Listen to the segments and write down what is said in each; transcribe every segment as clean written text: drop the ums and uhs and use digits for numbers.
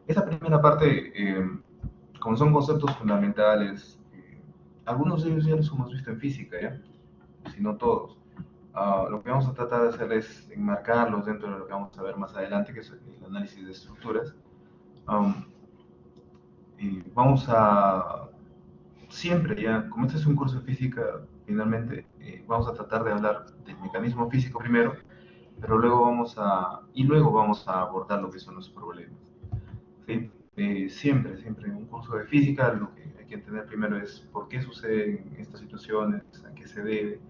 Esa primera parte, como son conceptos fundamentales, algunos de ellos ya los hemos visto en física, ¿ya? Si no todos. Lo que vamos a tratar de hacer es enmarcarlos dentro de lo que vamos a ver más adelante, que es el análisis de estructuras. Um, y vamos a, siempre ya, como este es un curso de física, finalmente vamos a tratar de hablar del mecanismo físico primero, pero luego vamos a abordar lo que son los problemas. ¿Sí? Siempre en un curso de física lo que hay que entender primero es por qué suceden estas situaciones, a qué se debe,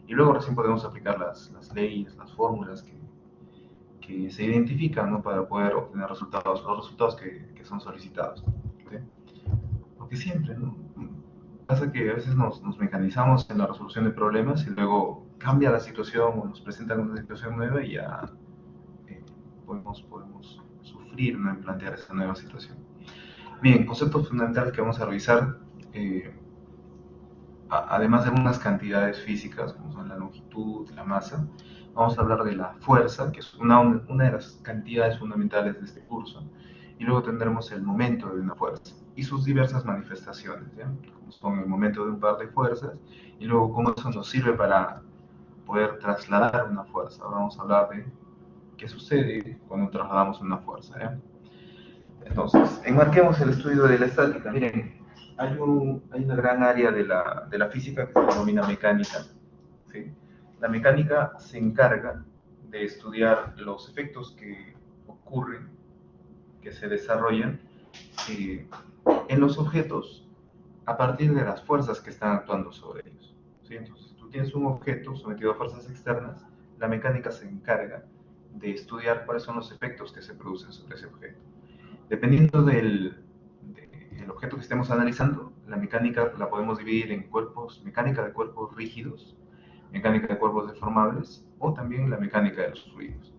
y luego recién podemos aplicar las leyes, las fórmulas que se identifican, ¿no? Para poder obtener resultados, los resultados que son solicitados. ¿Sí? Porque siempre, ¿no? Pasa que a veces nos mecanizamos en la resolución de problemas y luego cambia la situación o nos presentan una situación nueva y ya eh, podemos sufrir, ¿no? En plantear esa nueva situación. Bien, conceptos fundamentales que vamos a revisar, eh, además de algunas cantidades físicas, como son la longitud, la masa, vamos a hablar de la fuerza, que es una de las cantidades fundamentales de este curso, y luego tendremos el momento de una fuerza y sus diversas manifestaciones, ¿ya? Como son el momento de un par de fuerzas, y luego cómo eso nos sirve para poder trasladar una fuerza. Ahora vamos a hablar de qué sucede cuando trasladamos una fuerza, ¿ya? Entonces, enmarquemos el estudio de la estática. Miren, hay una gran área de la física que se denomina mecánica. ¿Sí? La mecánica se encarga de estudiar los efectos que ocurren, que se desarrollan eh, en los objetos a partir de las fuerzas que están actuando sobre ellos. ¿Sí? Entonces, si tú tienes un objeto sometido a fuerzas externas, la mecánica se encarga de estudiar cuáles son los efectos que se producen sobre ese objeto. Dependiendo del objeto que estemos analizando, la mecánica la podemos dividir en cuerpos, mecánica de cuerpos rígidos, mecánica de cuerpos deformables o también la mecánica de los fluidos.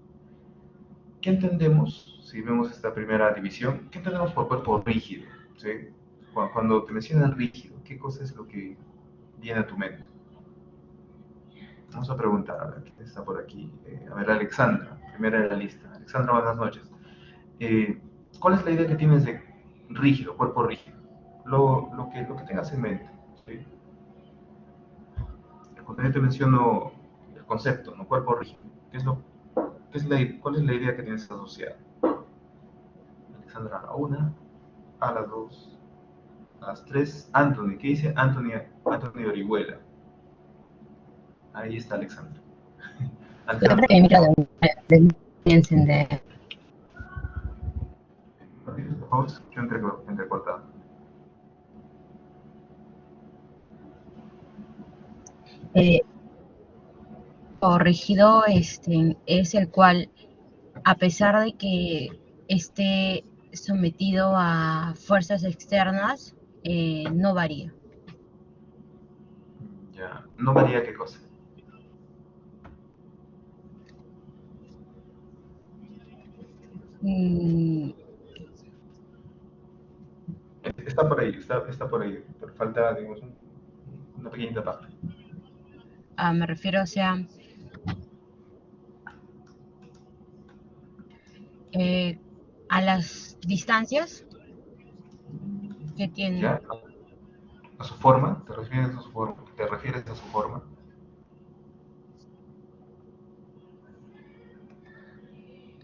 ¿Qué entendemos si vemos esta primera división? ¿Qué entendemos por cuerpo rígido? ¿Sí? Cuando te mencionan rígido, ¿qué cosa es lo que viene a tu mente? Vamos a preguntar, a ver, ¿quién está por aquí? A ver, Alexandra, primera de la lista. Alexandra, buenas noches. Eh, ¿Cuál es la idea que tienes de rígido, cuerpo rígido? Lo que tengas en mente. ¿Sí? Cuando yo te menciono el concepto, ¿no? Cuerpo rígido, ¿cuál es la idea que tienes asociada? Alexandra, a la una, a las dos, a las tres. Anthony, ¿qué dice Anthony Orihuela? Ahí está Alexandra. Lo que pasa es Alejandra, que mi micro de encender. por favor, se escuchó entrecortado. Eh, o rígido es el cual, a pesar de que esté sometido a fuerzas externas, no varía. Ya, no varía qué cosa. Mm, Está por ahí, está por ahí, pero falta, digamos, una pequeñita parte. Me refiero, o sea, eh, a las distancias que tiene. ¿Ya? ¿A su forma? ¿Te refieres a su forma? ¿Te refieres a su forma?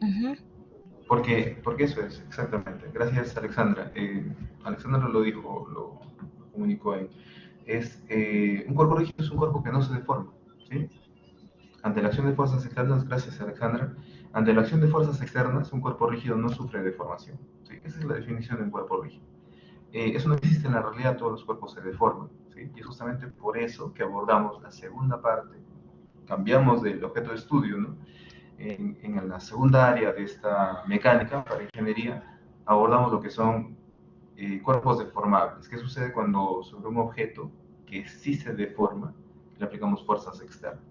Ujú. Porque eso es, exactamente. Gracias, Alexandra. Alexandra lo dijo, lo comunicó ahí. Un cuerpo rígido es un cuerpo que no se deforma. ¿Sí? Ante la acción de fuerzas externas, gracias, Alexandra. Ante la acción de fuerzas externas, un cuerpo rígido no sufre deformación. ¿Sí? Esa es la definición de un cuerpo rígido. Eso no existe en la realidad, todos los cuerpos se deforman. ¿Sí? Y es justamente por eso que abordamos la segunda parte, cambiamos del objeto de estudio, ¿no? En la segunda área de esta mecánica para ingeniería abordamos lo que son cuerpos deformables. ¿Qué sucede cuando sobre un objeto que sí se deforma le aplicamos fuerzas externas?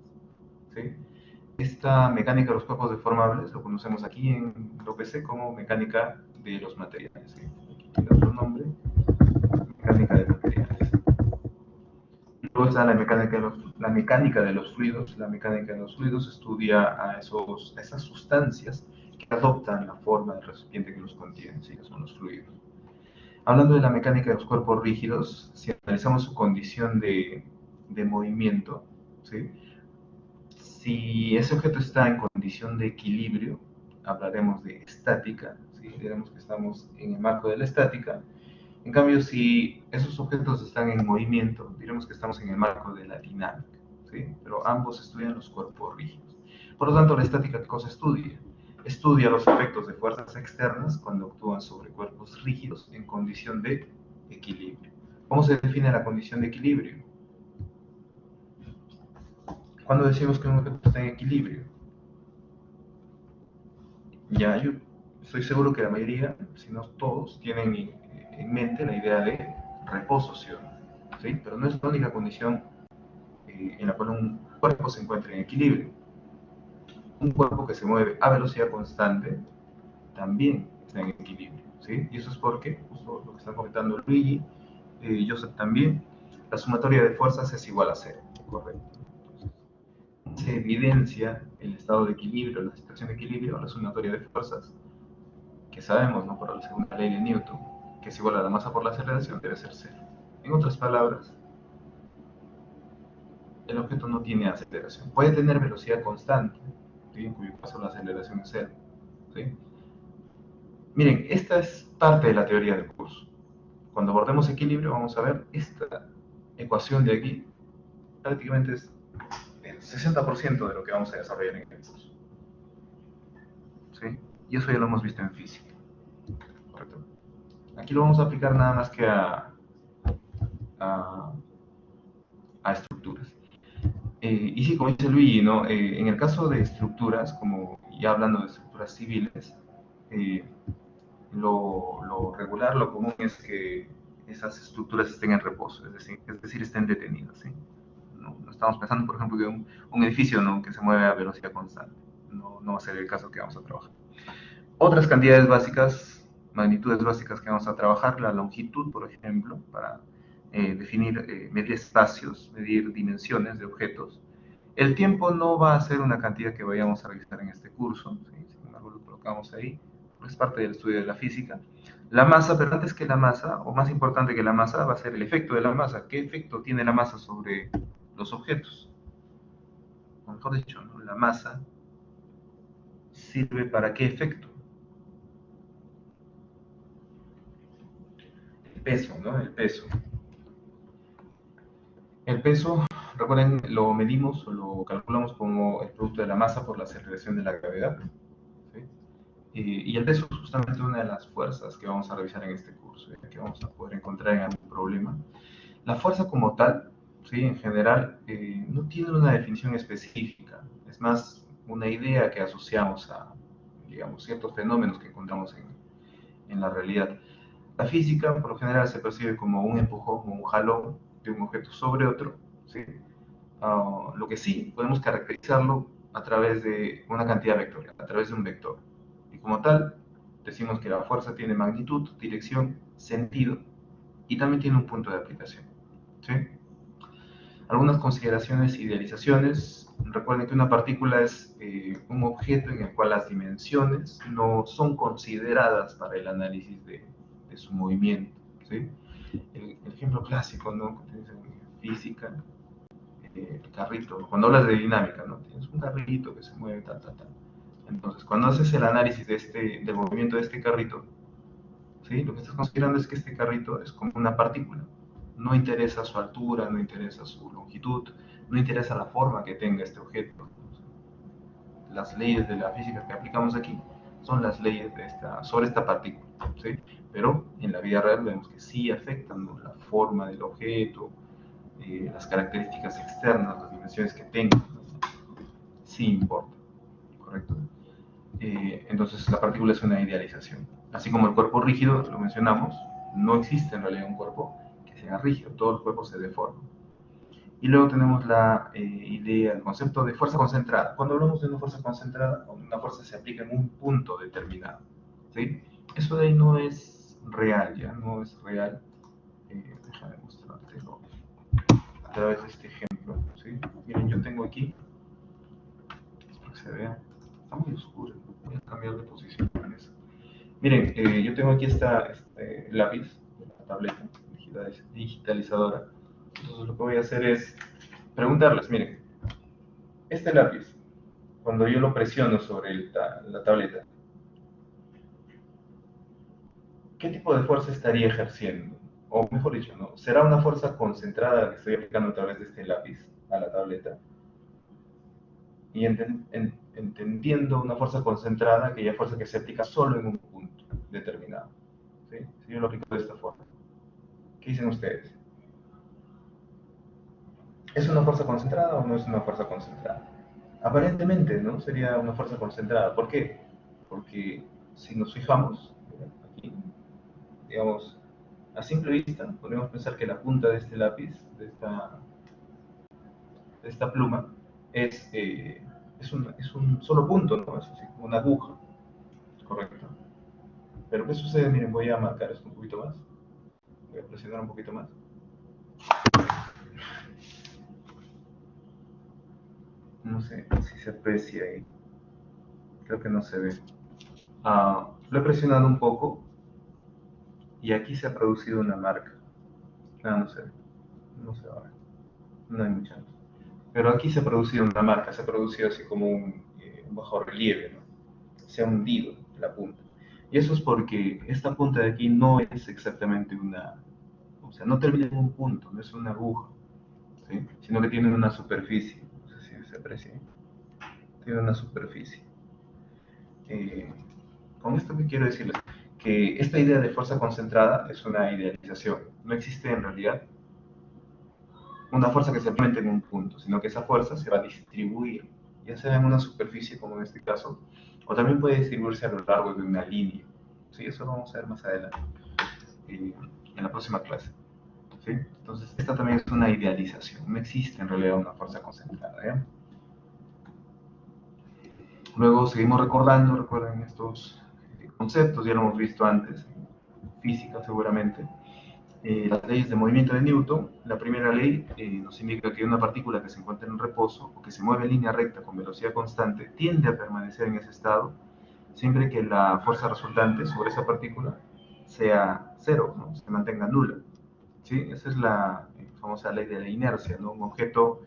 ¿Sí? Esta mecánica de los cuerpos deformables lo conocemos aquí en la UPC como mecánica de los materiales. ¿Sí? Aquí tiene otro nombre, mecánica de materiales. Luego está la mecánica de los fluidos. La mecánica de los fluidos estudia a esas sustancias que adoptan la forma del recipiente que los contiene, ¿sí? Que son los fluidos. Hablando de la mecánica de los cuerpos rígidos, si analizamos su condición de movimiento, ¿sí? Si ese objeto está en condición de equilibrio, hablaremos de estática, ¿sí? Diremos que estamos en el marco de la estática. En cambio, si esos objetos están en movimiento, diremos que estamos en el marco de la dinámica, ¿sí? Pero ambos estudian los cuerpos rígidos. Por lo tanto, la estática, ¿qué cosa estudia? Estudia los efectos de fuerzas externas cuando actúan sobre cuerpos rígidos en condición de equilibrio. ¿Cómo se define la condición de equilibrio? Cuando decimos que un objeto está en equilibrio, ya yo estoy seguro que la mayoría, si no todos, tienen en mente la idea de reposo, ¿sí? ¿Sí? Pero no es la única condición en la cual un cuerpo se encuentra en equilibrio. Un cuerpo que se mueve a velocidad constante también está en equilibrio, ¿sí? Y eso es porque, justo lo que está comentando Luigi, Joseph también, la sumatoria de fuerzas es igual a cero, ¿correcto? Se evidencia el estado de equilibrio, la situación de equilibrio, la sumatoria de fuerzas, que sabemos, ¿no? Por la segunda ley de Newton, que es igual a la masa por la aceleración, debe ser cero. En otras palabras, el objeto no tiene aceleración. Puede tener velocidad constante, ¿sí? En cuyo caso la aceleración es cero, ¿sí? Miren, esta es parte de la teoría del curso. Cuando abordemos equilibrio, vamos a ver esta ecuación de aquí, prácticamente es el 60% de lo que vamos a desarrollar en el curso, ¿sí? Y eso ya lo hemos visto en física, ¿correcto? Aquí lo vamos a aplicar nada más que a, a estructuras. Y sí, como dice Luigi, ¿no? En el caso de estructuras, como ya hablando de estructuras civiles, eh, lo regular, lo común es que esas estructuras estén en reposo, es decir estén detenidas, ¿sí? No estamos pensando, por ejemplo, que un edificio, ¿no? Que se mueve a velocidad constante. No va a ser el caso que vamos a trabajar. Otras cantidades básicas, magnitudes básicas que vamos a trabajar, la longitud, por ejemplo, para definir, medir espacios, medir dimensiones de objetos. El tiempo no va a ser una cantidad que vayamos a revisar en este curso, ¿sí? Sin embargo lo colocamos ahí, es parte del estudio de la física. La masa, pero antes que la masa, o más importante que la masa, va a ser el efecto de la masa. ¿Qué efecto tiene la masa sobre los objetos? O mejor dicho, ¿no? La masa sirve para qué efecto? El peso, ¿no? El peso. El peso, recuerden, lo medimos o lo calculamos como el producto de la masa por la aceleración de la gravedad, ¿sí? Y el peso es justamente una de las fuerzas que vamos a revisar en este curso, que vamos a poder encontrar en algún problema. La fuerza como tal, ¿sí? En general, no tiene una definición específica, es más una idea que asociamos a, digamos, ciertos fenómenos que encontramos en la realidad. La física, por lo general, se percibe como un empujón, como un jalón de un objeto sobre otro, ¿sí? Lo que sí, podemos caracterizarlo a través de una cantidad vectorial, a través de un vector. Y como tal, decimos que la fuerza tiene magnitud, dirección, sentido y también tiene un punto de aplicación, ¿sí? Algunas consideraciones, idealizaciones. Recuerden que una partícula es un objeto en el cual las dimensiones no son consideradas para el análisis de su movimiento, ¿sí? El ejemplo clásico, ¿no? Que tienes en física, el carrito, cuando hablas de dinámica, ¿no? Tienes un carrito que se mueve, tal, tal, tal. Entonces, cuando haces el análisis del movimiento de este carrito, ¿sí? Lo que estás considerando es que este carrito es como una partícula. No interesa su altura, no interesa su longitud, no interesa la forma que tenga este objeto. Las leyes de la física que aplicamos aquí son las leyes sobre esta partícula, ¿sí? Pero en la vida real vemos que sí afectan, ¿no? La forma del objeto, las características externas, las dimensiones que tenga, ¿no? Sí importa, ¿correcto? Entonces la partícula es una idealización. Así como el cuerpo rígido, lo mencionamos, no existe en realidad un cuerpo que sea rígido, todo el cuerpo se deforma. Y luego tenemos la idea, el concepto de fuerza concentrada. Cuando hablamos de una fuerza concentrada, una fuerza se aplica en un punto determinado, ¿sí? Eso de ahí no es real, ya no es real. Déjame mostrártelo a través de este ejemplo, ¿sí? Miren, yo tengo aquí, espero que se vea, está muy oscuro. Voy a cambiar de posición con eso. Miren, yo tengo aquí este lápiz, la tableta digitalizadora. Entonces lo que voy a hacer es preguntarles, miren, este lápiz, cuando yo lo presiono sobre la tableta, ¿qué tipo de fuerza estaría ejerciendo? O mejor dicho, ¿no? ¿Será una fuerza concentrada que estoy aplicando a través de este lápiz a la tableta? Y entendiendo una fuerza concentrada, aquella fuerza que se aplica solo en un punto determinado. ¿Sí? Si yo lo aplico de esta forma. ¿Qué dicen ustedes? ¿Es una fuerza concentrada o no es una fuerza concentrada? Aparentemente, ¿no? Sería una fuerza concentrada. ¿Por qué? Porque si nos fijamos, aquí, digamos, a simple vista, podemos pensar que la punta de este lápiz, de esta pluma, es un solo punto, ¿no? Es así, como una aguja, correcto. Pero ¿qué sucede? Miren, voy a marcar esto un poquito más. Voy a presionar un poquito más. No sé si se aprecia ahí. Creo que no se ve. Lo he presionado un poco y aquí se ha producido una marca. No se ve. No se va a ver. No hay mucha luz. Pero aquí se ha producido una marca, se ha producido así como un bajo relieve, ¿no? Se ha hundido la punta. Y eso es porque esta punta de aquí no es exactamente o sea, no termina en un punto, no es una aguja, ¿sí? Sino que tiene una superficie. No sé si se aprecia. Tiene una superficie. Eh, con esto que quiero decirles, que esta idea de fuerza concentrada es una idealización. No existe en realidad una fuerza que se implemente en un punto, sino que esa fuerza se va a distribuir, ya sea en una superficie, como en este caso, o también puede distribuirse a lo largo de una línea. Sí, eso lo vamos a ver más adelante, en la próxima clase. ¿Sí? Entonces, esta también es una idealización. No existe en realidad una fuerza concentrada. ¿Ya? Luego seguimos recordando, recuerden estos conceptos, ya lo hemos visto antes, física seguramente. Las leyes de movimiento de Newton, la primera ley nos indica que una partícula que se encuentra en reposo o que se mueve en línea recta con velocidad constante tiende a permanecer en ese estado siempre que la fuerza resultante sobre esa partícula sea cero, ¿no? Se mantenga nula. ¿Sí? Esa es la famosa ley de la inercia, ¿no? Un objeto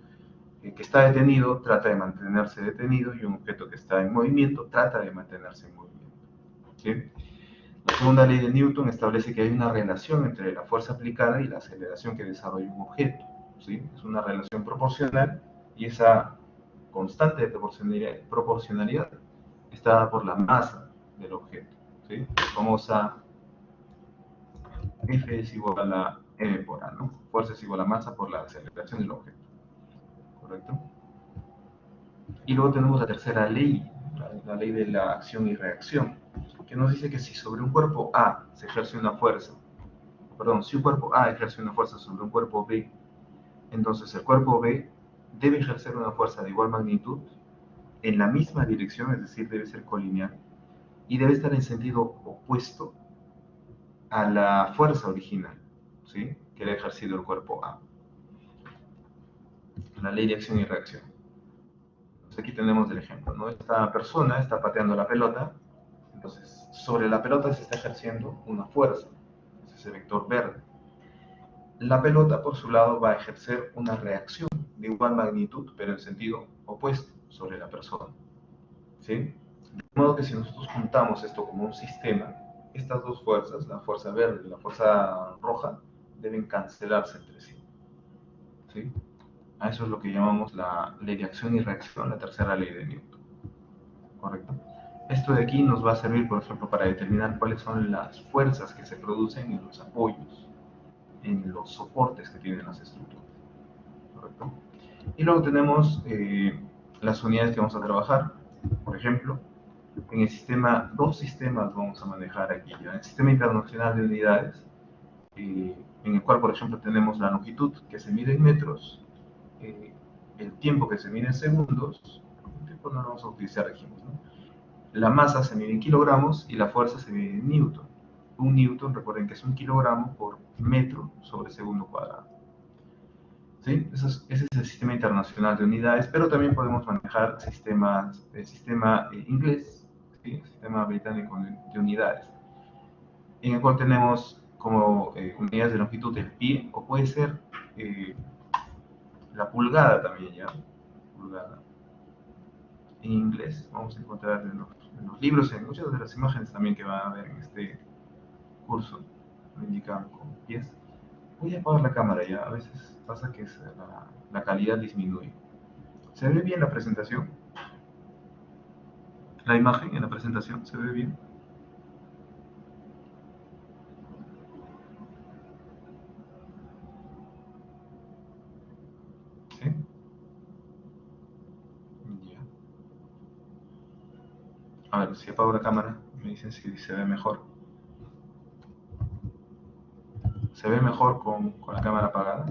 que está detenido trata de mantenerse detenido y un objeto que está en movimiento trata de mantenerse en movimiento. ¿Sí? La segunda ley de Newton establece que hay una relación entre la fuerza aplicada y la aceleración que desarrolla un objeto. ¿Sí? Es una relación proporcional y esa constante de proporcionalidad está dada por la masa del objeto. ¿Sí? La famosa F es igual a M por A, ¿no? Fuerza es igual a masa por la aceleración del objeto. ¿Correcto? Y luego tenemos la tercera ley, la ley de la acción y reacción, que nos dice que si sobre un cuerpo A se ejerce una fuerza, perdón, si un cuerpo A ejerce una fuerza sobre un cuerpo B, entonces el cuerpo B debe ejercer una fuerza de igual magnitud en la misma dirección, es decir, debe ser colineal, y debe estar en sentido opuesto a la fuerza original, ¿sí? Que ha ejercido el cuerpo A. La ley de acción y reacción. Entonces aquí tenemos el ejemplo, ¿no? Esta persona está pateando la pelota, entonces sobre la pelota se está ejerciendo una fuerza, es ese vector verde. La pelota, por su lado, va a ejercer una reacción de igual magnitud, pero en sentido opuesto sobre la persona. ¿Sí? De modo que si nosotros juntamos esto como un sistema, estas dos fuerzas, la fuerza verde y la fuerza roja, deben cancelarse entre sí. ¿Sí? A eso es lo que llamamos la ley de acción y reacción, la tercera ley de Newton. ¿Correcto? Esto de aquí nos va a servir, por ejemplo, para determinar cuáles son las fuerzas que se producen en los apoyos, en los soportes que tienen las estructuras. ¿Correcto? Y luego tenemos las unidades que vamos a trabajar. Por ejemplo, en el sistema, dos sistemas vamos a manejar aquí. ¿Ya? El sistema internacional de unidades, en el cual, por ejemplo, tenemos la longitud que se mide en metros, el tiempo que se mide en segundos, el tiempo no lo vamos a utilizar, dijimos, ¿no? La masa se mide en kilogramos y la fuerza se mide en newton. Un newton, recuerden que es un kilogramo por metro sobre segundo cuadrado. ¿Sí? Ese es el sistema internacional de unidades, pero también podemos manejar el sistema inglés, ¿sí? El sistema británico de unidades, en el cual tenemos como unidades de longitud el pie, o puede ser eh, la pulgada también, ¿ya? Pulgada. En inglés vamos a encontrar en los libros, en muchas de las imágenes también que van a ver en este curso, me indican con pies. Voy a apagar la cámara ya, a veces pasa que la calidad disminuye. ¿Se ve bien la presentación? La imagen en la presentación, ¿se ve bien? ¿Sí? Ya. A ver, si apago la cámara, me dicen si se ve mejor. ¿Se ve mejor con la cámara apagada?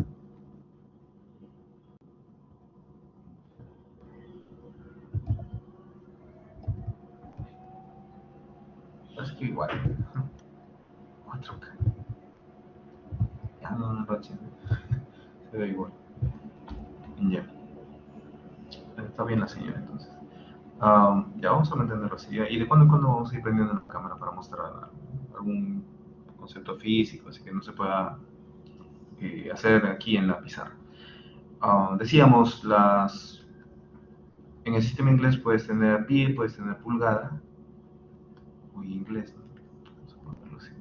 Es que igual. 4K. Ya no, no, se ve igual. Ya. Está bien la señal entonces. Ya vamos a mantenerlo así. ¿Y de cuándo en cuándo vamos a ir prendiendo la cámara para mostrar algún concepto físico, así que no se pueda hacer aquí en la pizarra? Decíamos, en el sistema inglés puedes tener pie, puedes tener pulgada. Uy, inglés, ¿no? Vamos a ponerlo así.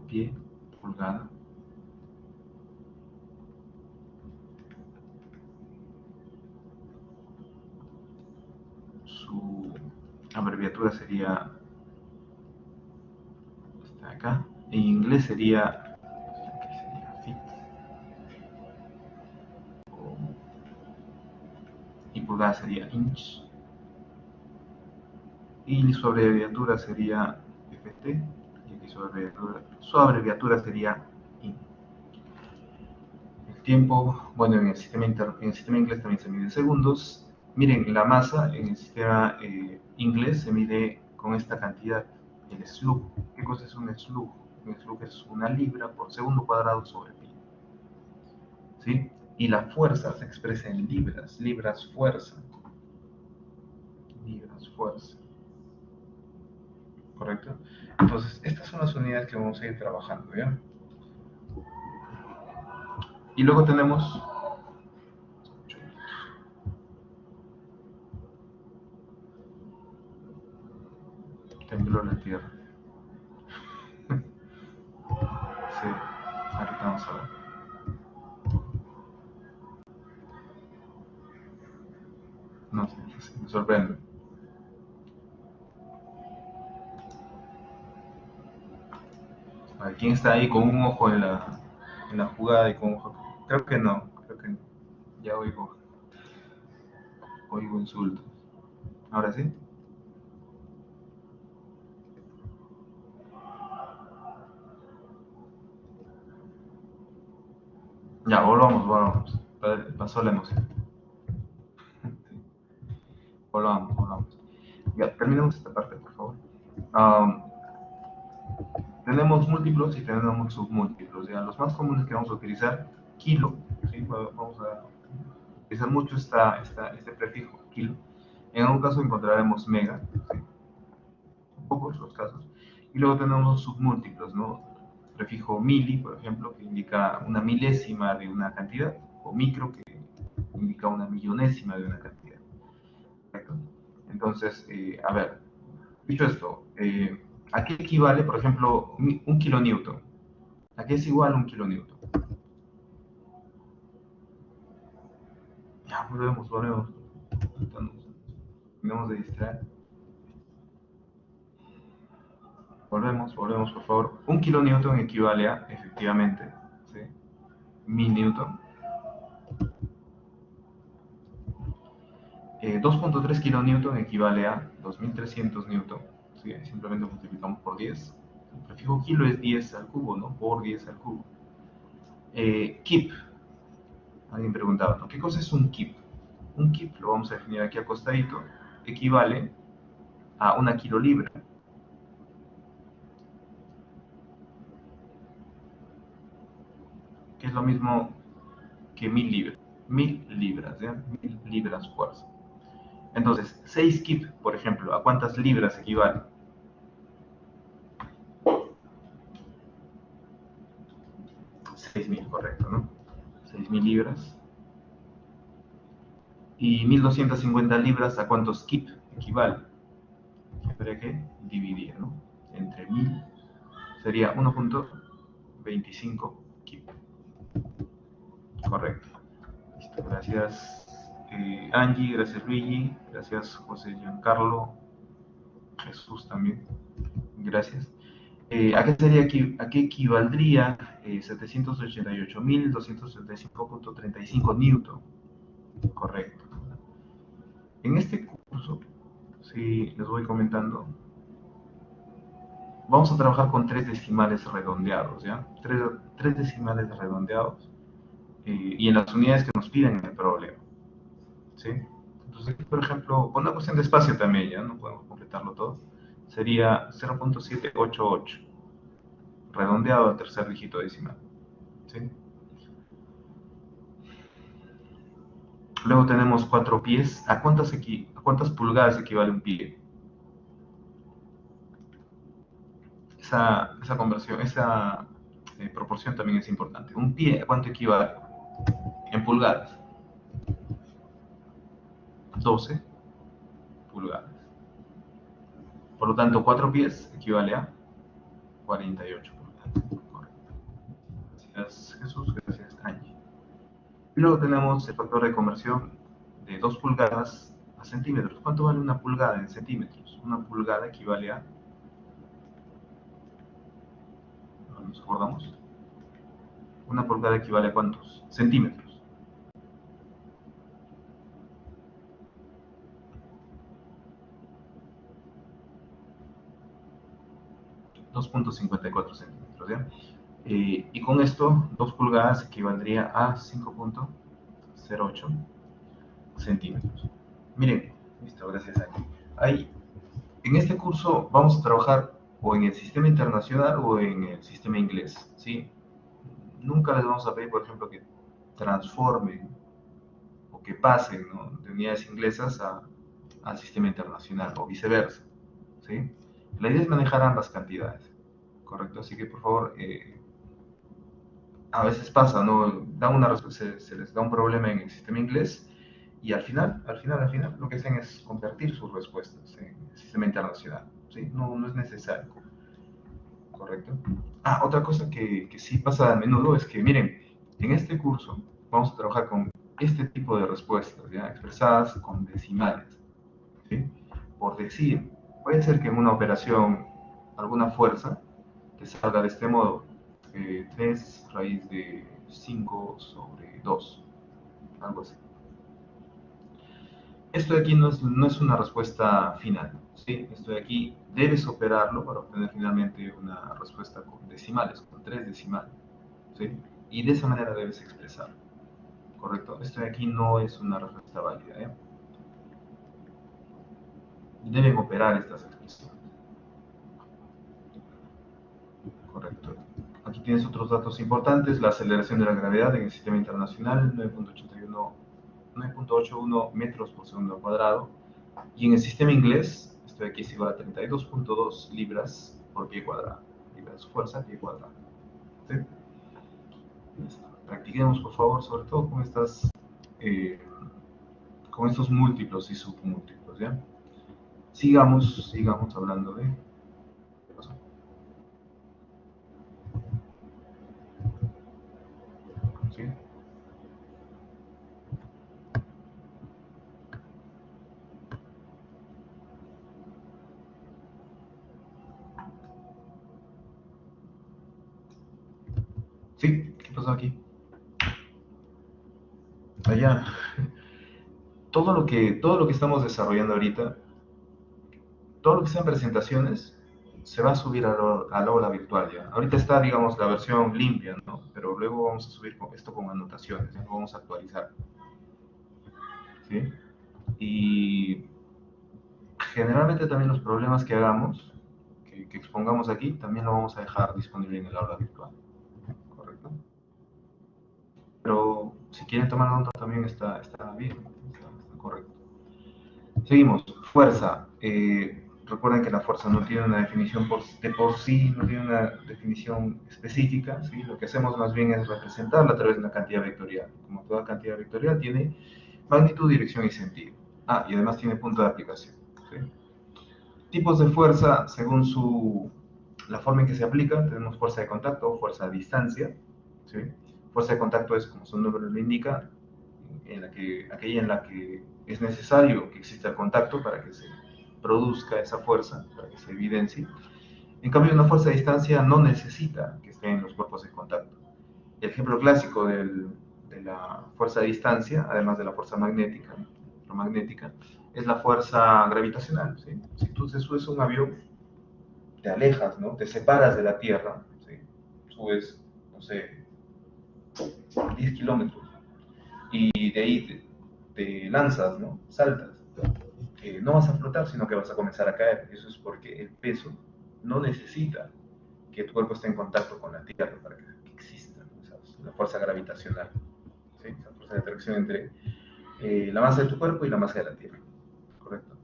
Pie, pulgada. Su abreviatura sería esta de acá. En inglés sería, ¿qué sería? Feet. Y pulgada sería inch. Y su abreviatura sería FT. Y aquí su abreviatura sería IN. El tiempo, bueno, en el sistema inglés también se mide en segundos. Miren, la masa en el sistema inglés se mide con esta cantidad, el slug. ¿Qué cosa es un slug? Un slug es una libra por segundo cuadrado sobre pi. ¿Sí? Y la fuerza se expresa en libras, libras fuerza, libras fuerza, ¿correcto? Entonces, estas son las unidades que vamos a ir trabajando, ¿ya? Y luego tenemos tembló la tierra. Sí, ahorita vamos a ver. No sé, me sorprende. A ver, ¿quién está ahí con un ojo en la jugada y con un ojo? Creo que no, creo que no. Ya oigo insultos. ¿Ahora sí? Ya, volvamos, volvamos. Pasó la emoción. Sí, volvamos, volvamos. Ya, terminemos esta parte, por favor. Um, Tenemos múltiplos y tenemos submúltiplos. ¿Ya? Los más comunes que vamos a utilizar, kilo. ¿Sí? Vamos a utilizar mucho este prefijo, kilo. En algún caso encontraremos mega, ¿sí? Pocos los casos. Y luego tenemos submúltiplos, ¿no? Prefijo mili, por ejemplo, que indica una milésima de una cantidad, o micro, que indica una millonésima de una cantidad. ¿Correcto? Entonces, a ver, dicho esto, ¿a qué equivale, por ejemplo, un kilonewton? ¿A qué es igual un kilonewton? Ya, volvemos, volvemos. Tenemos de distraer. Volvemos, volvemos, por favor. Un kilonewton equivale a, efectivamente, ¿sí? 1000 newton. 2.3 kilonewton equivale a 2300 newton. ¿Sí? Simplemente multiplicamos por 10. El prefijo kilo es 10 al cubo, ¿no? Por 10 al cubo. Kip. Alguien preguntaba, ¿no? ¿Qué cosa es un kip? Un kip, lo vamos a definir aquí acostadito, equivale a una kilolibra. Que es lo mismo que 1000 libras. 1000 libras, ¿ya? 1000 libras fuerza. Entonces, 6 kip, por ejemplo, ¿a cuántas libras equivale? 6.000, correcto, ¿no? 6.000 libras. Y 1.250 libras, ¿a cuántos kip equivale? Habría que dividir, ¿no? Entre 1.000 sería 1.25 kip. Correcto. Listo, gracias Angie, gracias Luigi, gracias José Giancarlo, Jesús también, gracias. ¿A qué equivaldría 788.235.35 newton? Correcto. En este curso, si les voy comentando, vamos a trabajar con 3 decimales redondeados, ¿ya? Tres decimales redondeados y en las unidades que nos piden en el problema, ¿sí? Entonces aquí, por ejemplo, con una cuestión de espacio también, ya no podemos completarlo todo, sería 0.788, redondeado al tercer dígito decimal, ¿sí? Luego tenemos 4 pies. ¿A cuántas pulgadas equivale un pie? Esa conversión, esa proporción también es importante. ¿Un pie a cuánto equivale? En pulgadas. 12 pulgadas. Por lo tanto, 4 pies equivale a 48 pulgadas. Correcto. Gracias Jesús, gracias Angie. Y luego tenemos el factor de conversión de 2 pulgadas a centímetros. ¿Cuánto vale una pulgada en centímetros? Una pulgada equivale a... ¿Nos acordamos? Una pulgada equivale a ¿cuántos? Centímetros. .54 centímetros, ¿ya? Y con esto, 2 pulgadas equivaldría a 5.08 centímetros. Miren, listo, gracias a ti. En este curso vamos a trabajar o en el sistema internacional o en el sistema inglés, ¿sí? Nunca les vamos a pedir, por ejemplo, que transformen o que pasen, ¿no?, de unidades inglesas al sistema internacional o viceversa, ¿sí? La idea es manejar ambas cantidades, ¿correcto? Así que, por favor, a veces pasa, ¿no? Se les da un problema en el sistema inglés y al final, lo que hacen es convertir sus respuestas en el sistema internacional, ¿sí? No es necesario, ¿correcto? Otra cosa que sí pasa a menudo es que, miren, en este curso vamos a trabajar con este tipo de respuestas, ¿ya? Expresadas con decimales, ¿sí? Por decir, puede ser que en una operación alguna fuerza te salga de este modo, 3 raíz de 5 sobre 2, algo así. Esto de aquí no es una respuesta final, ¿sí? Esto de aquí debes operarlo para obtener finalmente una respuesta con decimales, con 3 decimales, ¿sí? Y de esa manera debes expresarlo, ¿correcto? Esto de aquí no es una respuesta válida, ¿eh? Deben operar estas expresiones, ¿correcto? Aquí tienes otros datos importantes: la aceleración de la gravedad en el sistema internacional, 9.81 metros por segundo al cuadrado, y en el sistema inglés, esto de aquí es igual a 32.2 libras por pie cuadrado, libras fuerza pie cuadrado, ¿sí? Practiquemos, por favor, sobre todo eh, con estos múltiplos y submúltiplos, ¿ya? Sigamos hablando de... ¿Qué pasó? ¿Sí? ¿Sí? ¿Qué pasó aquí? Allá. Todo lo que estamos desarrollando ahorita, todo lo que sean presentaciones, se va a subir a la aula virtual ya. Ahorita está, digamos, la versión limpia, ¿no? Pero luego vamos a subir esto con anotaciones, ¿ya? Lo vamos a actualizar, ¿sí? Y generalmente también los problemas que hagamos, que expongamos aquí, también lo vamos a dejar disponible en el aula virtual, ¿correcto? Pero si quieren tomar nota también está bien, está correcto. Seguimos. Fuerza. Recuerden que la fuerza no tiene una definición de por sí, no tiene una definición específica, ¿sí? Lo que hacemos más bien es representarla a través de una cantidad vectorial. Como toda cantidad vectorial tiene magnitud, dirección y sentido. Ah, y además tiene punto de aplicación, ¿sí? Tipos de fuerza, según la forma en que se aplica, tenemos fuerza de contacto o fuerza a distancia, ¿sí? Fuerza de contacto es, como su nombre lo indica, aquella en la que es necesario que exista el contacto para que se produzca esa fuerza, para que se evidencie. En cambio, una fuerza de distancia no necesita que estén los cuerpos en contacto. El ejemplo clásico de la fuerza de distancia, además de la fuerza magnética, es la fuerza gravitacional, ¿sí? Si tú te subes a un avión, te alejas, ¿no? Te separas de la Tierra, ¿sí? Subes, no sé, 10 kilómetros y de ahí te lanzas, ¿no? Saltas. No vas a flotar, sino que vas a comenzar a caer. Eso es porque el peso no necesita que tu cuerpo esté en contacto con la Tierra para que exista, ¿no? La fuerza gravitacional, ¿sí? Esa fuerza de atracción entre la masa de tu cuerpo y la masa de la Tierra, ¿correcto?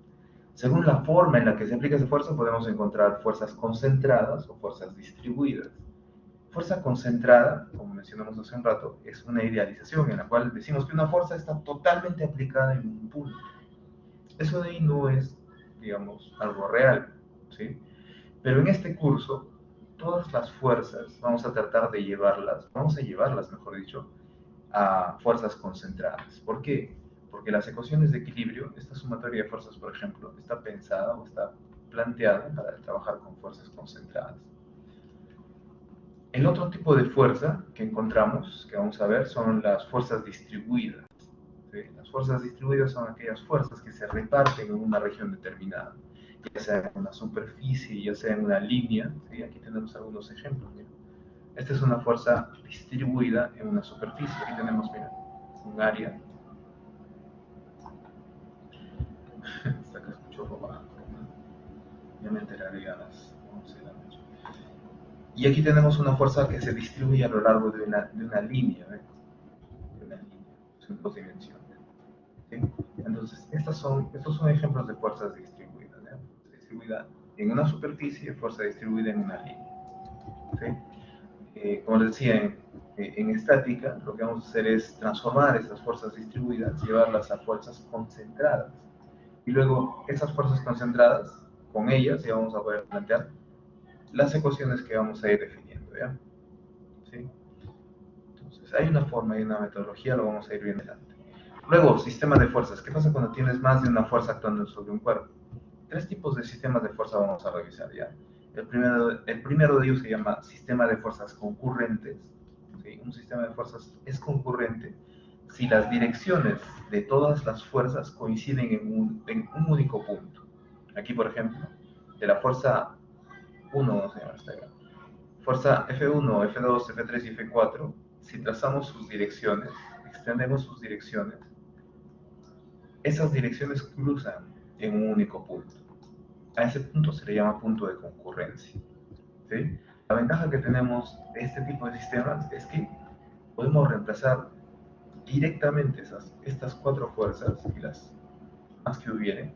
Según la forma en la que se aplica esa fuerza, podemos encontrar fuerzas concentradas o fuerzas distribuidas. Fuerza concentrada, como mencionamos hace un rato, es una idealización en la cual decimos que una fuerza está totalmente aplicada en un punto. Eso de ahí no es, digamos, algo real, ¿sí? Pero en este curso, todas las fuerzas vamos a tratar de llevarlas, mejor dicho, a fuerzas concentradas. ¿Por qué? Porque las ecuaciones de equilibrio, esta sumatoria de fuerzas, por ejemplo, está pensada o está planteada para trabajar con fuerzas concentradas. El otro tipo de fuerza que encontramos, que vamos a ver, son las fuerzas distribuidas. ¿Sí? Las fuerzas distribuidas son aquellas fuerzas que se reparten en una región determinada, ya sea en una superficie, ya sea en una línea. ¿Sí? Aquí tenemos algunos ejemplos. Mira. Esta es una fuerza distribuida en una superficie. Aquí tenemos, mira, un área. Hasta que escucho robar. Ya me enteraré a las 11 de la noche. Y aquí tenemos una fuerza que se distribuye a lo largo de una línea, ¿eh? De una línea, son dos dimensiones. ¿Sí? Entonces, estos son ejemplos de fuerzas distribuidas. ¿eh? Fuerza distribuida en una superficie, fuerza distribuida en una línea. ¿Sí? Como les decía, en estática, lo que vamos a hacer es transformar esas fuerzas distribuidas, llevarlas a fuerzas concentradas. Y luego, esas fuerzas concentradas, con ellas ya vamos a poder plantear las ecuaciones que vamos a ir definiendo. ¿Ya? ¿Sí? Entonces, hay una forma, hay una metodología, lo vamos a ir viendo adelante. Luego, sistema de fuerzas. ¿Qué pasa cuando tienes más de una fuerza actuando sobre un cuerpo? Tres tipos de sistemas de fuerza vamos a revisar ya. El primero de ellos se llama sistema de fuerzas concurrentes. ¿Sí? Un sistema de fuerzas es concurrente si las direcciones de todas las fuerzas coinciden en un único punto. Aquí, por ejemplo, de la fuerza 1, vamos a llamar esta acá, fuerza F1, F2, F3 y F4, si trazamos sus direcciones, extendemos sus direcciones, esas direcciones cruzan en un único punto. A ese punto se le llama punto de concurrencia. ¿Sí? La ventaja que tenemos de este tipo de sistemas es que podemos reemplazar directamente estas cuatro fuerzas y las más que hubiere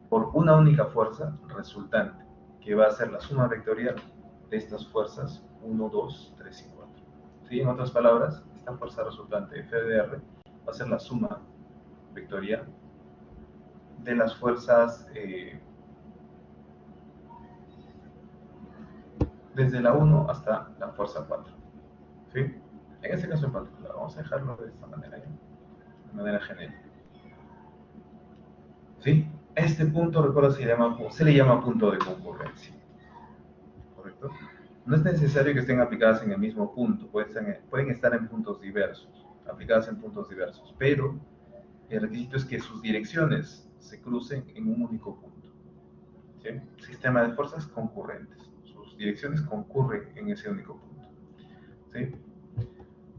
por una única fuerza resultante, que va a ser la suma vectorial de estas fuerzas 1, 2, 3 y 4. ¿Sí? En otras palabras, esta fuerza resultante F de R va a ser la suma vectorial de las fuerzas desde la 1 hasta la fuerza 4. ¿Sí? En este caso en particular, vamos a dejarlo de esta manera, de manera genérica. ¿Sí? Este punto, recuerda, se le llama punto de concurrencia. ¿Correcto? No es necesario que estén aplicadas en el mismo punto, pueden estar en puntos diversos, aplicadas en puntos diversos, pero el requisito es que sus direcciones se crucen en un único punto. ¿Sí? Sistema de fuerzas concurrentes, sus direcciones concurren en ese único punto. ¿Sí?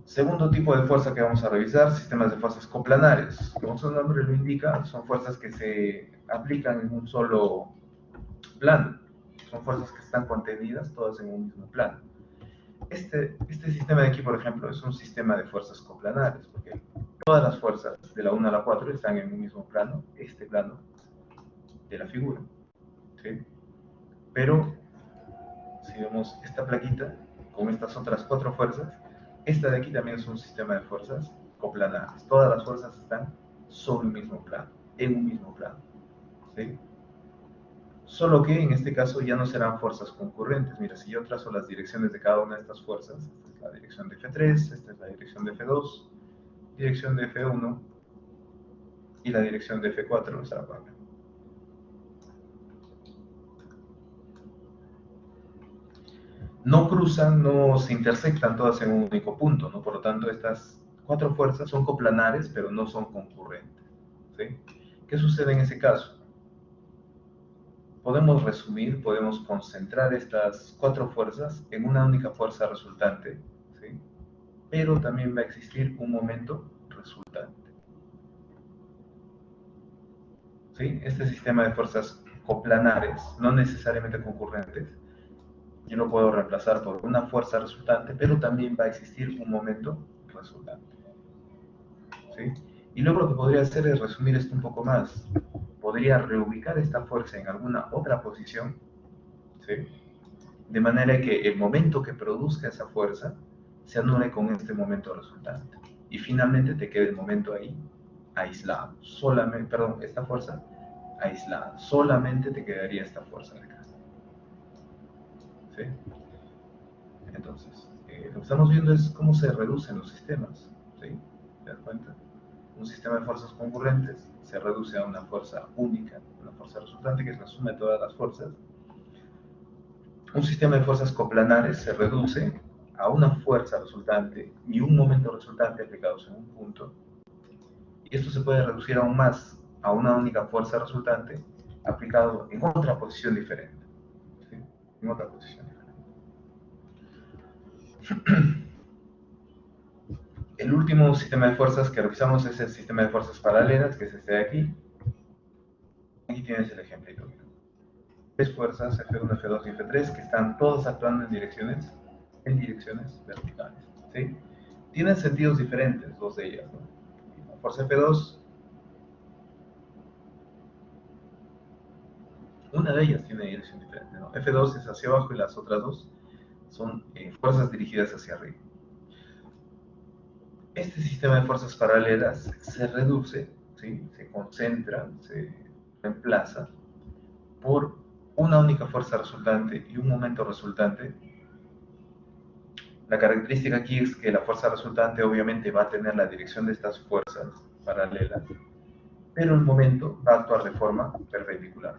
Segundo tipo de fuerza que vamos a revisar, sistemas de fuerzas coplanares. Como su nombre lo indica, son fuerzas que se aplican en un solo plano. Son fuerzas que están contenidas todas en un mismo plano. Este sistema de aquí, por ejemplo, es un sistema de fuerzas coplanares, porque todas las fuerzas de la 1 a la 4 están en un mismo plano. Este plano de la figura, ¿sí? Pero si vemos esta plaquita con estas otras 4 fuerzas, esta de aquí también es un sistema de fuerzas coplanares. Todas las fuerzas están sobre un mismo plano, en un mismo plano, ¿sí? Solo que en este caso ya no serán fuerzas concurrentes. Mira, si yo trazo las direcciones de cada una de estas fuerzas, esta es la dirección de F3, esta es la dirección de F2, dirección de F1 y la dirección de F4 estará por acá. No cruzan, no se intersectan todas en un único punto, ¿no? Por lo tanto, estas 4 fuerzas son coplanares, pero no son concurrentes, ¿sí? ¿Qué sucede en ese caso? Podemos resumir, podemos concentrar estas 4 fuerzas en una única fuerza resultante, ¿sí? Pero también va a existir un momento resultante, ¿sí? Este sistema de fuerzas coplanares, no necesariamente concurrentes, yo lo puedo reemplazar por una fuerza resultante, pero también va a existir un momento resultante, ¿sí? Y luego lo que podría hacer es resumir esto un poco más. Podría reubicar esta fuerza en alguna otra posición, ¿sí? De manera que el momento que produzca esa fuerza se anule con este momento resultante. Y finalmente te quede el momento ahí aislado. Solamente, perdón, esta fuerza aislada. Solamente te quedaría esta fuerza de acá, ¿sí? Entonces, lo que estamos viendo es cómo se reducen los sistemas, ¿sí? ¿Te das cuenta? Un sistema de fuerzas concurrentes se reduce a una fuerza única, una fuerza resultante que es la suma de todas las fuerzas. Un sistema de fuerzas coplanares se reduce a una fuerza resultante y un momento resultante aplicados en un punto. Y esto se puede reducir aún más a una única fuerza resultante aplicado en otra posición diferente, ¿sí? En otra posición diferente. El último sistema de fuerzas que revisamos es el sistema de fuerzas paralelas, que es este de aquí. Aquí tienes el ejemplito. 3 fuerzas, F1, F2 y F3, que están todas actuando en direcciones verticales, ¿sí? Tienen sentidos diferentes, dos de ellas, ¿no? La fuerza F2, una de ellas tiene dirección diferente, ¿no? F2 es hacia abajo y las otras dos son fuerzas dirigidas hacia arriba. Este sistema de fuerzas paralelas se reduce, ¿sí? Se concentra, se reemplaza por una única fuerza resultante y un momento resultante. La característica aquí es que la fuerza resultante obviamente va a tener la dirección de estas fuerzas paralelas, pero el momento va a actuar de forma perpendicular.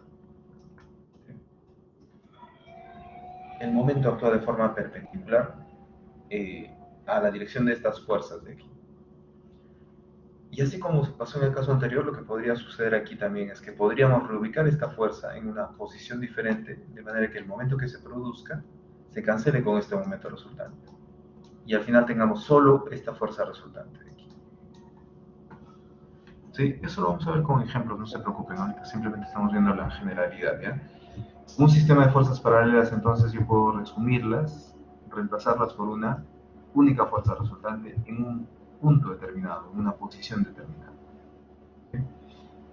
El momento actúa de forma perpendicular a la dirección de estas fuerzas de aquí. Y así como pasó en el caso anterior, lo que podría suceder aquí también es que podríamos reubicar esta fuerza en una posición diferente, de manera que el momento que se produzca se cancele con este momento resultante. Y al final tengamos solo esta fuerza resultante de aquí. Sí, eso lo vamos a ver con ejemplos, no se preocupen, ahorita simplemente estamos viendo la generalidad, ¿ya? Un sistema de fuerzas paralelas, entonces yo puedo resumirlas, reemplazarlas por una única fuerza resultante en un punto determinado, en una posición determinada. ¿Sí?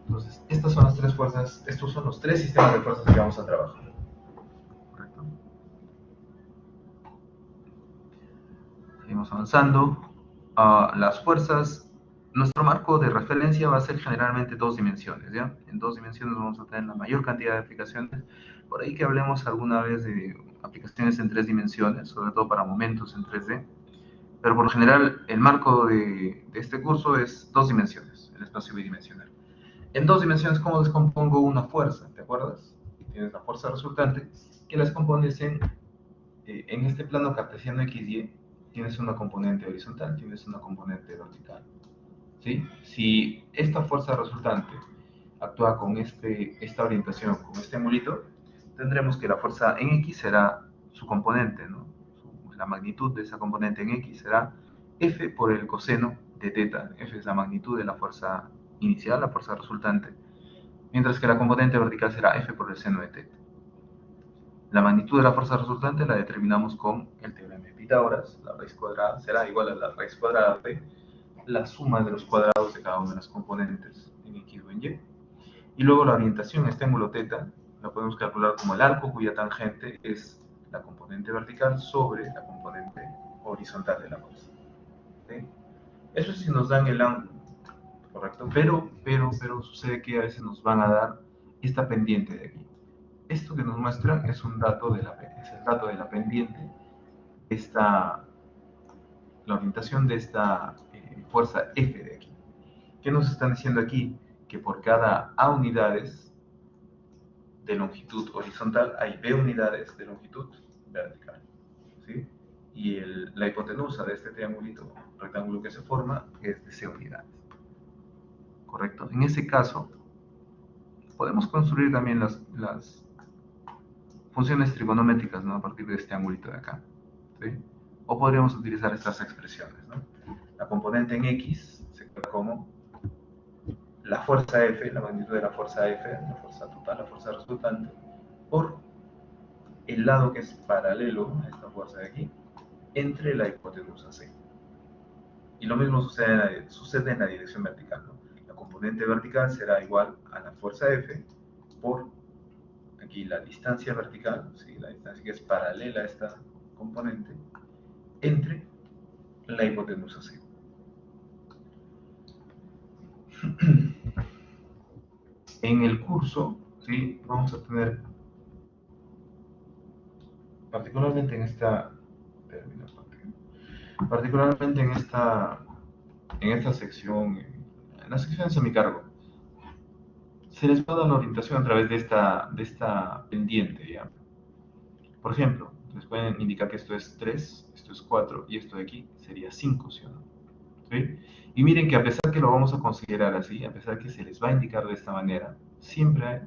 Entonces, estas son las 3 fuerzas, estos son los 3 sistemas de fuerzas que vamos a trabajar. ¿Correcto? Seguimos avanzando. Las fuerzas, nuestro marco de referencia va a ser generalmente 2 dimensiones, ¿ya? En 2 dimensiones vamos a tener la mayor cantidad de aplicaciones. Por ahí que hablemos alguna vez de aplicaciones en 3 dimensiones, sobre todo para momentos en 3D. Pero por lo general, el marco de este curso es 2 dimensiones, el espacio bidimensional. En 2 dimensiones, ¿cómo descompongo una fuerza? ¿Te acuerdas? Tienes la fuerza resultante, que las compones en este plano cartesiano XY, tienes una componente horizontal, tienes una componente vertical, ¿sí? Si esta fuerza resultante actúa con esta orientación, con este ángulo, tendremos que la fuerza en X será su componente, ¿no? La magnitud de esa componente en X será F por el coseno de teta. F es la magnitud de la fuerza inicial, la fuerza resultante, mientras que la componente vertical será F por el seno de teta. La magnitud de la fuerza resultante la determinamos con el teorema de Pitágoras. La raíz cuadrada será igual a la raíz cuadrada de la suma de los cuadrados de cada una de las componentes en X o en Y. Y luego la orientación, este ángulo θ, la podemos calcular como el arco cuya tangente es la componente vertical sobre la componente horizontal de la fuerza. ¿Sí? Eso es si nos dan el ángulo, ¿correcto? Pero sucede que a veces nos van a dar esta pendiente de aquí. Esto que nos muestra es un dato de es el dato de la pendiente, la orientación de esta fuerza F de aquí. ¿Qué nos están diciendo aquí? Que por cada A unidades de longitud horizontal hay B unidades de longitud vertical. ¿Sí? Y la hipotenusa de este triangulito rectángulo que se forma es de C unidades. ¿Correcto? En ese caso, podemos construir también las funciones trigonométricas, ¿no? A partir de este angulito de acá. ¿Sí? O podríamos utilizar estas expresiones, ¿no? La componente en X se queda como la fuerza F, la magnitud de la fuerza F, la fuerza total, la fuerza resultante, por el lado que es paralelo a esta fuerza de aquí, entre la hipotenusa C. Y lo mismo sucede en la dirección vertical, ¿no? La componente vertical será igual a la fuerza F por aquí la distancia vertical, ¿sí? La distancia que es paralela a esta componente, entre la hipotenusa C. En el curso, ¿sí? Vamos a tener, particularmente en esta, particularmente en esta sección, en la sección de semicargo, se les va a dar la orientación a través de esta pendiente, ¿ya? Por ejemplo, les pueden indicar que esto es 3, esto es 4 y esto de aquí sería 5, ¿sí o no? ¿Sí? Y miren que a pesar que lo vamos a considerar así, a pesar que se les va a indicar de esta manera, siempre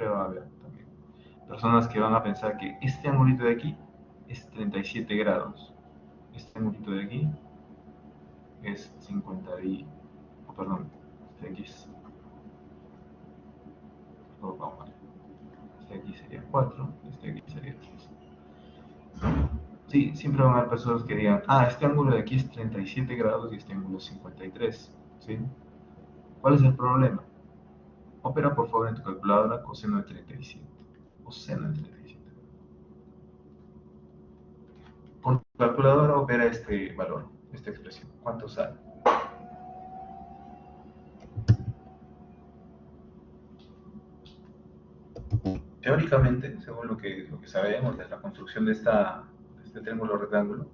va a haber también personas que van a pensar que este angulito de aquí es 37 grados, este angulito de aquí es 50 y, oh, perdón, este de aquí es, oh, vamos a ver, este de aquí sería 4, este de aquí sería 3. Sí, siempre van a haber personas que digan, ah, este ángulo de aquí es 37 grados y este ángulo es 53, ¿sí? ¿Cuál es el problema? Opera por favor en tu calculadora coseno de 37 o seno de 37. Con tu calculadora opera este valor, esta expresión. ¿Cuánto sale? Teóricamente, según lo que sabemos de la construcción de este triángulo rectángulo,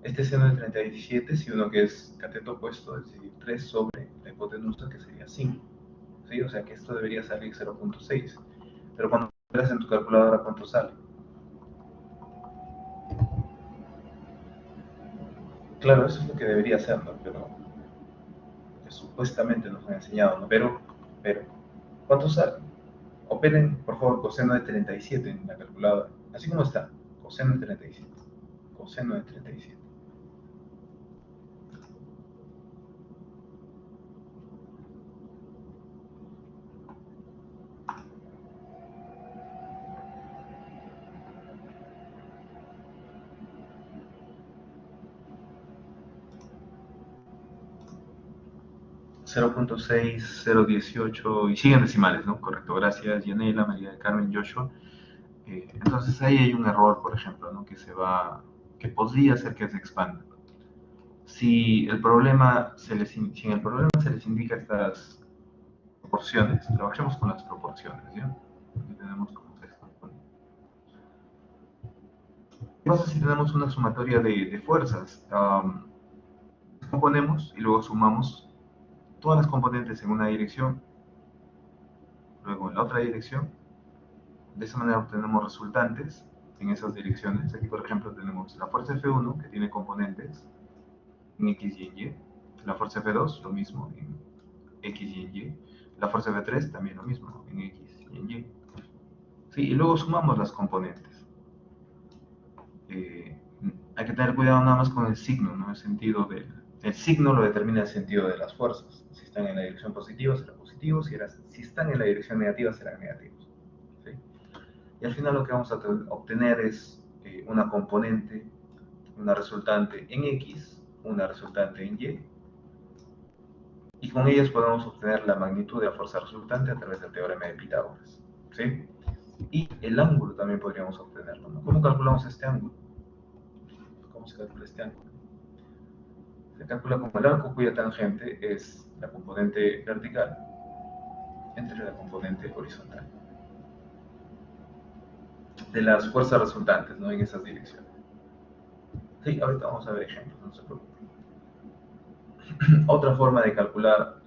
este seno de 37, si uno que es cateto opuesto, es decir, 3 sobre la hipotenusa, que sería 5. ¿Sí? O sea que esto debería salir 0.6. Pero cuando operas en tu calculadora, ¿cuánto sale? Claro, eso es lo que debería ser, ¿no? Pero que supuestamente nos han enseñado, ¿no? Pero, ¿cuánto sale? Operen, por favor, coseno de 37 en la calculadora. Así como está, coseno de 37. Coseno de 37. 0.6018 y siguen decimales, ¿no? Correcto, gracias, Yanela, María del Carmen, Joshua. Entonces ahí hay un error, por ejemplo, ¿no? Que podría ser que se expanda. Si en el problema se les indica estas proporciones, trabajemos con las proporciones, ¿ya? Aquí tenemos como esto. ¿Qué pasa si tenemos una sumatoria de fuerzas? Componemos y luego sumamos todas las componentes en una dirección, luego en la otra dirección. De esa manera obtenemos resultantes en esas direcciones. Aquí, por ejemplo, tenemos la fuerza F1, que tiene componentes en X y en Y. La fuerza F2, lo mismo, en X y en Y. La fuerza F3, también lo mismo, en X y en Y. Sí, y luego sumamos las componentes. Hay que tener cuidado nada más con el signo, ¿no? El signo lo determina el sentido de las fuerzas. Si están en la dirección positiva, serán positivos. Si están en la dirección negativa, serán negativos. ¿Sí? Y al final lo que vamos a obtener es una componente, una resultante en X, una resultante en Y, y con ellas podemos obtener la magnitud de la fuerza resultante a través del teorema de Pitágoras, ¿sí? Y el ángulo también podríamos obtenerlo, ¿no? ¿Cómo calculamos este ángulo? ¿Cómo se calcula este ángulo? Se calcula como el arco cuya tangente es la componente vertical entre la componente horizontal de las fuerzas resultantes, ¿no? En esas direcciones. Sí, ahorita vamos a ver ejemplos, no se preocupen. Otra forma de calcular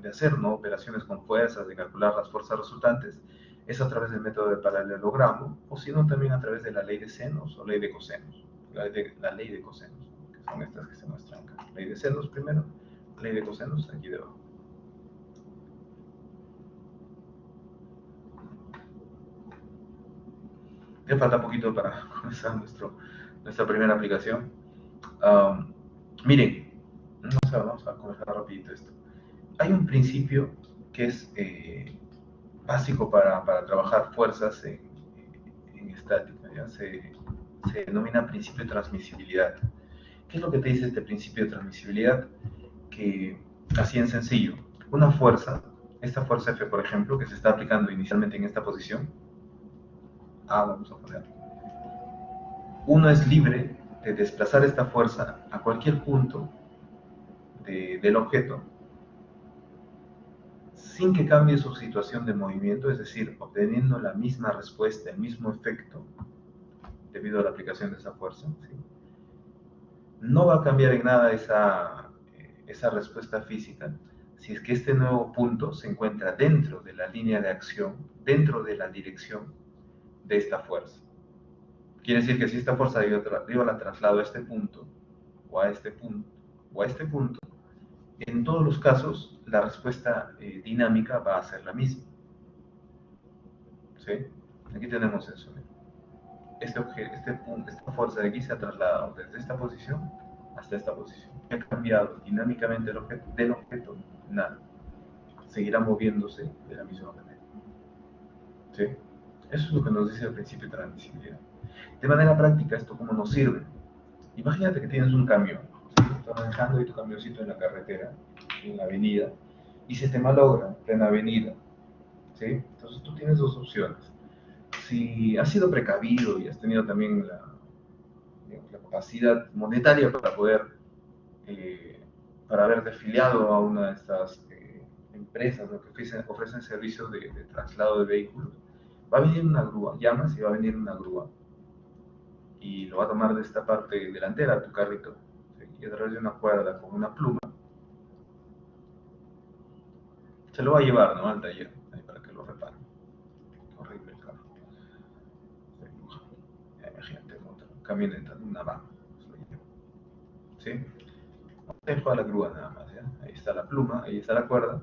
de hacer, ¿no?, operaciones con fuerzas, de calcular las fuerzas resultantes, es a través del método de paralelogramo, o si no, también a través de la ley de senos o ley de cosenos. La ley de cosenos, que son estas que se muestran acá. Ley de senos primero, ley de cosenos aquí debajo. Ya falta poquito para comenzar nuestra primera aplicación. Miren, vamos a comenzar rapidito esto. Hay un principio que es básico para trabajar fuerzas en estática, ¿ya? Se denomina principio de transmisibilidad. ¿Qué es lo que te dice este principio de transmisibilidad? Que, así en sencillo, una fuerza, esta fuerza F, por ejemplo, que se está aplicando inicialmente en esta posición, A vamos a poner, uno es libre de desplazar esta fuerza a cualquier punto del objeto sin que cambie su situación de movimiento, es decir, obteniendo la misma respuesta, el mismo efecto debido a la aplicación de esa fuerza, ¿sí? No va a cambiar en nada esa respuesta física si es que este nuevo punto se encuentra dentro de la línea de acción, dentro de la dirección de esta fuerza. Quiere decir que si esta fuerza yo la traslado a este punto, o a este punto, o a este punto, en todos los casos la respuesta dinámica va a ser la misma. ¿Sí? Aquí tenemos eso. Esta fuerza de aquí se ha trasladado desde esta posición hasta esta posición. Ha cambiado dinámicamente del objeto, nada. Seguirá moviéndose de la misma manera. ¿Sí? Eso es lo que nos dice el principio de transmisibilidad. De manera práctica, ¿esto cómo nos sirve? Imagínate que tienes un camión, ¿sí? Estás manejando y tu camioncito en la carretera, en la avenida, y se te malogra en plena avenida. ¿Sí? Entonces tú tienes dos opciones. Si has sido precavido y has tenido también la capacidad monetaria para poder, para haberte afiliado a una de estas empresas, ¿no?, que ofrecen servicios de traslado de vehículos, va a venir una grúa, llamas y va a venir una grúa y lo va a tomar de esta parte delantera de tu carrito, ¿sí? Y a través de una cuerda con una pluma se lo va a llevar, ¿no?, al taller, ahí, para que lo reparen. Horrible el carro. Imagínate, otra camioneta, una van, ¿sí? Dejo a la grúa nada más, ¿ya? Ahí está la pluma, ahí está la cuerda.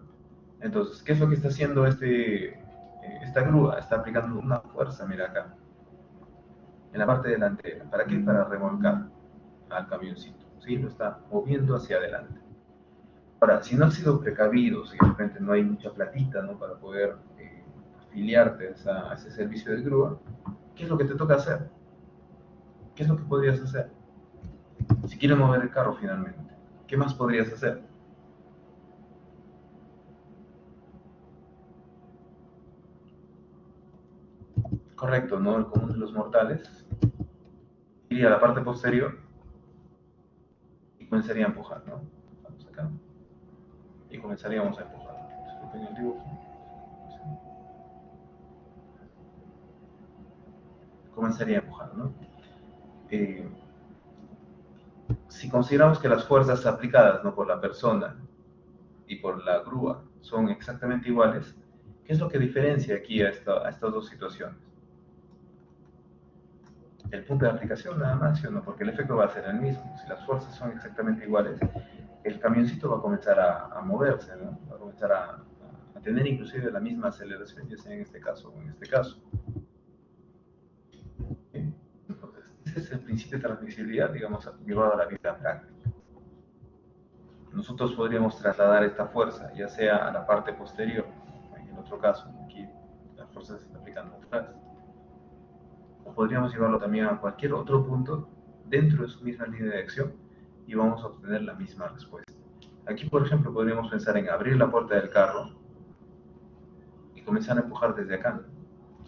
Entonces, ¿qué es lo que está haciendo esta grúa? Está aplicando una fuerza, mira acá, en la parte delantera. ¿Para qué? Para remolcar al camioncito, ¿sí? Lo está moviendo hacia adelante. Ahora, si no has sido precavido, si de repente no hay mucha platita, ¿no?, para poder afiliarte a ese servicio de grúa, ¿qué es lo que te toca hacer? ¿Qué es lo que podrías hacer? Si quieres mover el carro finalmente, ¿qué más podrías hacer? Correcto, ¿no? El común de los mortales iría a la parte posterior y comenzaría a empujar, ¿no? Vamos acá. Y comenzaríamos a empujar. Disculpen el dibujo. Comenzaría a empujar, ¿no? Eh, si consideramos que las fuerzas aplicadas, ¿no?, por la persona y por la grúa son exactamente iguales, ¿qué es lo que diferencia aquí a estas dos situaciones? El punto de aplicación nada más, ¿sí o no? Porque el efecto va a ser el mismo. Si las fuerzas son exactamente iguales, el camioncito va a comenzar a moverse, ¿no? Va a comenzar a tener inclusive la misma aceleración, ya sea en este caso o en este caso. ¿Sí? Entonces, ese es el principio de transmisibilidad, digamos, llevado a la vida práctica. Nosotros podríamos trasladar esta fuerza, ya sea a la parte posterior, en el otro caso, aquí la fuerza se está aplicando atrás, o podríamos llevarlo también a cualquier otro punto dentro de su misma línea de acción y vamos a obtener la misma respuesta. Aquí, por ejemplo, podríamos pensar en abrir la puerta del carro y comenzar a empujar desde acá.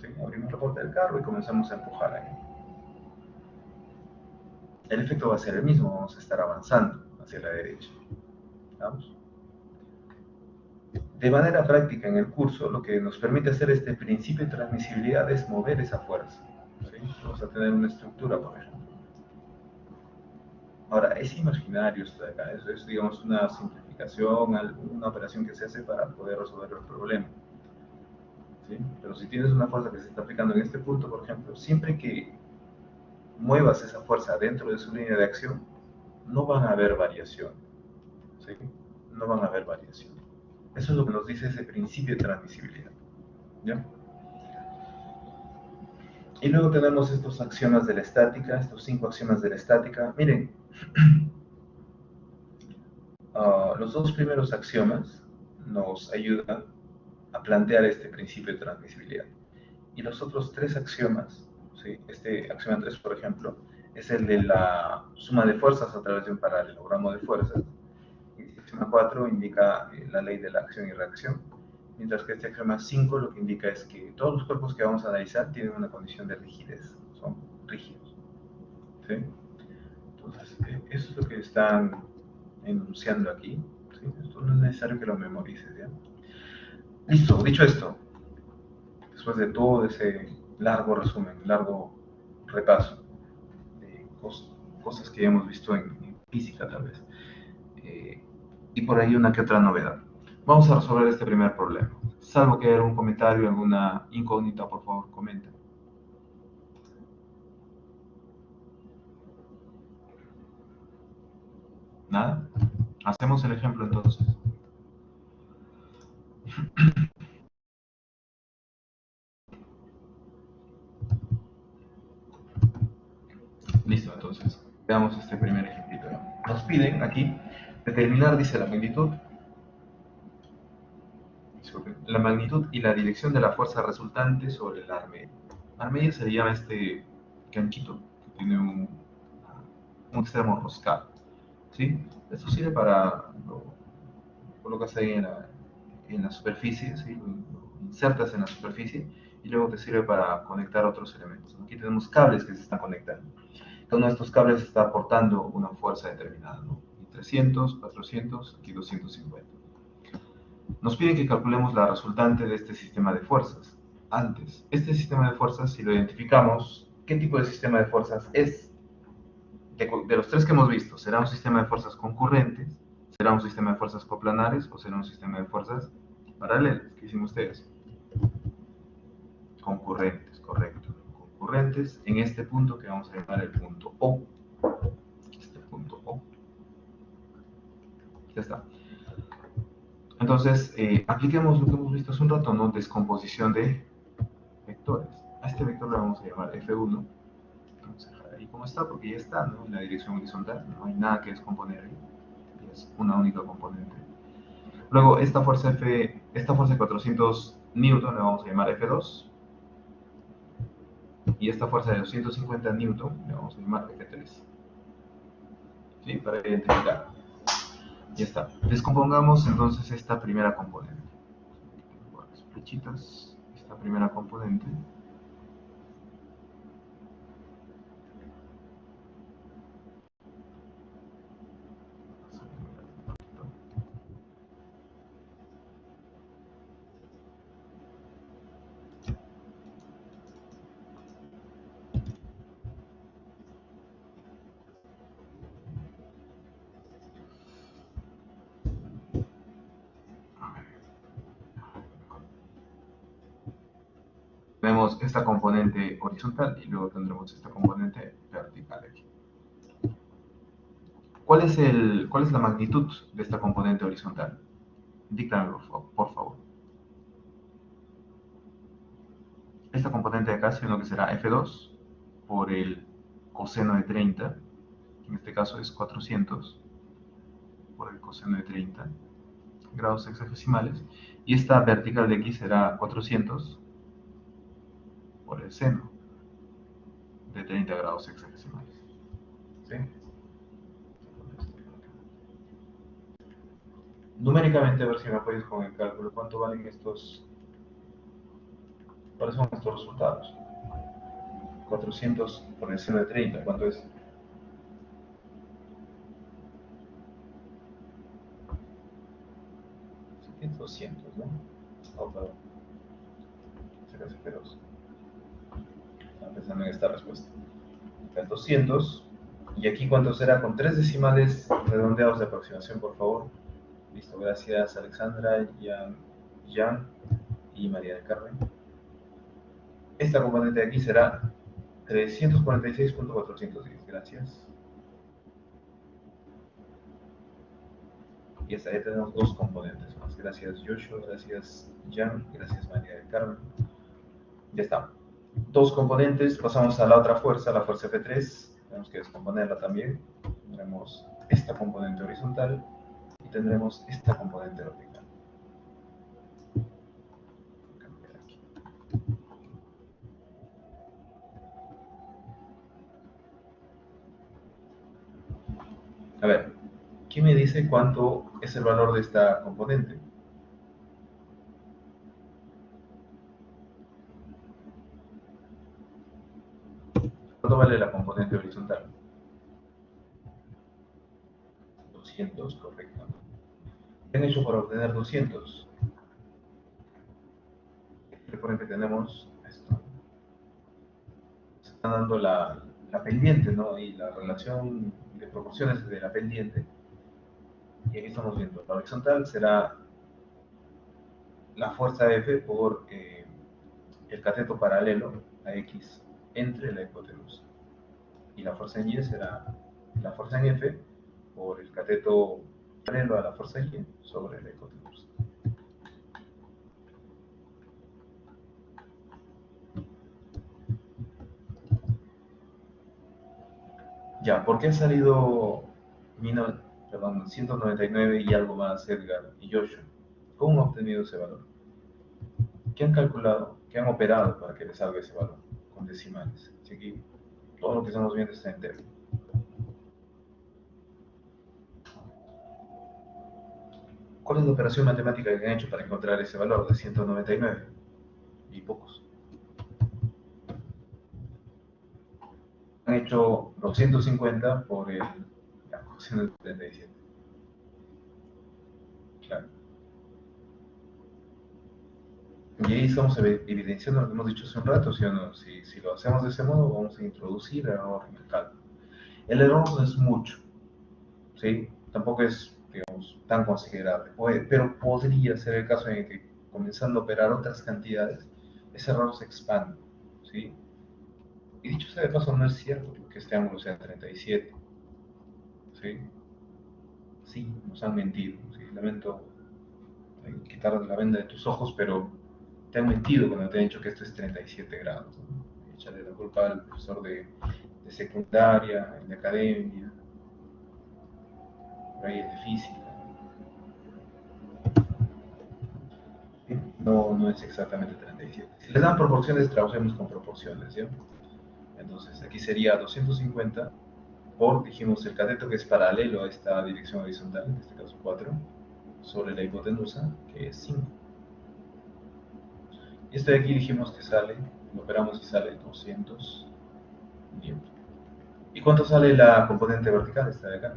¿Sí? Abrimos la puerta del carro y comenzamos a empujar ahí. El efecto va a ser el mismo, vamos a estar avanzando hacia la derecha. ¿Vamos? De manera práctica en el curso, lo que nos permite hacer este principio de transmisibilidad es mover esa fuerza. ¿Sí? Vamos a tener una estructura, por ejemplo. Ahora, es imaginario esto de acá, eso es, digamos, una simplificación, una operación que se hace para poder resolver el problema. ¿Sí? Pero si tienes una fuerza que se está aplicando en este punto, por ejemplo, siempre que muevas esa fuerza dentro de su línea de acción, no van a haber variación. ¿Sí? No van a haber variación. Eso es lo que nos dice ese principio de transmisibilidad. ¿Ya? Y luego tenemos estos axiomas de la estática, estos 5 axiomas de la estática. Miren, los dos primeros axiomas nos ayudan a plantear este principio de transmisibilidad. Y los otros 3 axiomas, ¿sí? Este axioma 3, por ejemplo, es el de la suma de fuerzas a través de un paralelogramo de fuerzas. Y el axioma 4 indica la ley de la acción y reacción. Mientras que este axioma 5 lo que indica es que todos los cuerpos que vamos a analizar tienen una condición de rigidez, son rígidos. ¿Sí? Entonces, eso es lo que están enunciando aquí. ¿Sí? Esto no es necesario que lo memorices. ¿Ya? Listo, dicho esto, después de todo ese largo resumen, largo repaso de cosas que hemos visto en física tal vez, y por ahí una que otra novedad. Vamos a resolver este primer problema. Salvo que haya algún comentario, alguna incógnita, por favor, comenten. ¿Nada? Hacemos el ejemplo entonces. Listo, entonces, veamos este primer ejemplito. Nos piden aquí determinar, dice, la magnitud y la dirección de la fuerza resultante sobre la armería. Armería se le llama este ganchito que tiene un extremo roscado. ¿Sí? Esto sirve para, lo colocas ahí en la superficie, ¿sí? Lo insertas en la superficie y luego te sirve para conectar otros elementos. Aquí tenemos cables que se están conectando. Cada uno de estos cables está aportando una fuerza determinada, ¿no? 300, 400, aquí 250. Nos piden que calculemos la resultante de este sistema de fuerzas. Antes, este sistema de fuerzas, si lo identificamos, ¿qué tipo de sistema de fuerzas es? De los 3 que hemos visto, ¿será un sistema de fuerzas concurrentes? ¿Será un sistema de fuerzas coplanares? ¿O será un sistema de fuerzas paralelas? ¿Qué hicimos ustedes? Concurrentes, correcto. Concurrentes en este punto que vamos a llamar el punto O. Este punto O. Ya está. Entonces, apliquemos lo que hemos visto hace un rato, ¿no? Descomposición de vectores. A este vector le vamos a llamar F1. Vamos a dejar ahí como está, porque ya está, ¿no? En la dirección horizontal, no hay nada que descomponer ahí. Es una única componente. Luego, esta fuerza de 400 newton le vamos a llamar F2. Y esta fuerza de 250 newton le vamos a llamar F3. ¿Sí? Para identificar. Ya está. Descompongamos entonces esta primera componente. Las flechitas, esta primera componente. Tenemos esta componente horizontal y luego tendremos esta componente vertical aquí. ¿Cuál es la magnitud de esta componente horizontal? Díganlo, por favor. Esta componente de acá, sino que será F2 por el coseno de 30, que en este caso es 400 por el coseno de 30 grados sexagesimales, y esta vertical de aquí será 400 por el seno de 30 grados sexagesimales. ¿Sí? Numéricamente, a ver si me apoyas con el cálculo, ¿cuánto valen estos? ¿Cuáles son estos resultados? 400 por encima de 30, ¿cuánto es? Es 200, ¿no? Oh, perdón, se casi feroz. Estaba pensando en esta respuesta. Es 200. ¿Y aquí cuánto será? Con tres decimales redondeados de aproximación, por favor. Listo, gracias Alexandra, Jan y María del Carmen. Esta componente de aquí será 346.410. Gracias. Y esta ya tenemos dos componentes más. Gracias Joshua, gracias Jan, gracias María del Carmen. Ya está. Dos componentes, pasamos a la otra fuerza, la fuerza F3. Tenemos que descomponerla también. Tendremos esta componente horizontal y tendremos esta componente vertical. A ver, ¿quién me dice cuánto es el valor de esta componente? ¿Cuánto vale la componente horizontal? 200, correcto. ¿Qué han hecho para obtener 200? Recuerden que tenemos esto. Se está dando la pendiente, ¿no? Y la relación de proporciones de la pendiente. Y aquí estamos viendo, la horizontal será la fuerza F por el cateto paralelo a X entre la hipotenusa. Y la fuerza en Y será la fuerza en F por el cateto paralelo a la fuerza Y sobre la hipotenusa. Ya, ¿por qué ha salido 199 y algo más Edgar y Joshua? ¿Cómo han obtenido ese valor? ¿Qué han calculado? ¿Qué han operado para que les salga ese valor? Con decimales. Así aquí todo lo que estamos viendo está entero. ¿Cuál es la operación matemática que han hecho para encontrar ese valor de 199? Y pocos. Han hecho 250 por el cociente de 37. Claro. Y ahí estamos evidenciando lo que hemos dicho hace un rato, ¿sí o no? Si lo hacemos de ese modo, vamos a introducir error en el cálculo. El error no es mucho, ¿sí? Tampoco es, digamos, tan considerable. Pero podría ser el caso en el que, comenzando a operar otras cantidades, ese error se expande, ¿sí? Y dicho sea de paso, no es cierto que este ángulo sea 37, ¿sí? Sí, nos han mentido, ¿sí? Lamento quitar la venda de tus ojos, pero te han mentido cuando te han dicho que esto es 37 grados, ¿no? Échale la culpa al profesor de secundaria, de academia, por ahí el de física. ¿Sí? No, no es exactamente 37. Si les dan proporciones, trabajemos con proporciones, ¿sí? Entonces, aquí sería 250 por, dijimos, el cateto que es paralelo a esta dirección horizontal, en este caso 4, sobre la hipotenusa, que es 5. Y este de aquí dijimos que sale, lo operamos y sale 200 newton. ¿Y cuánto sale la componente vertical? Esta de acá.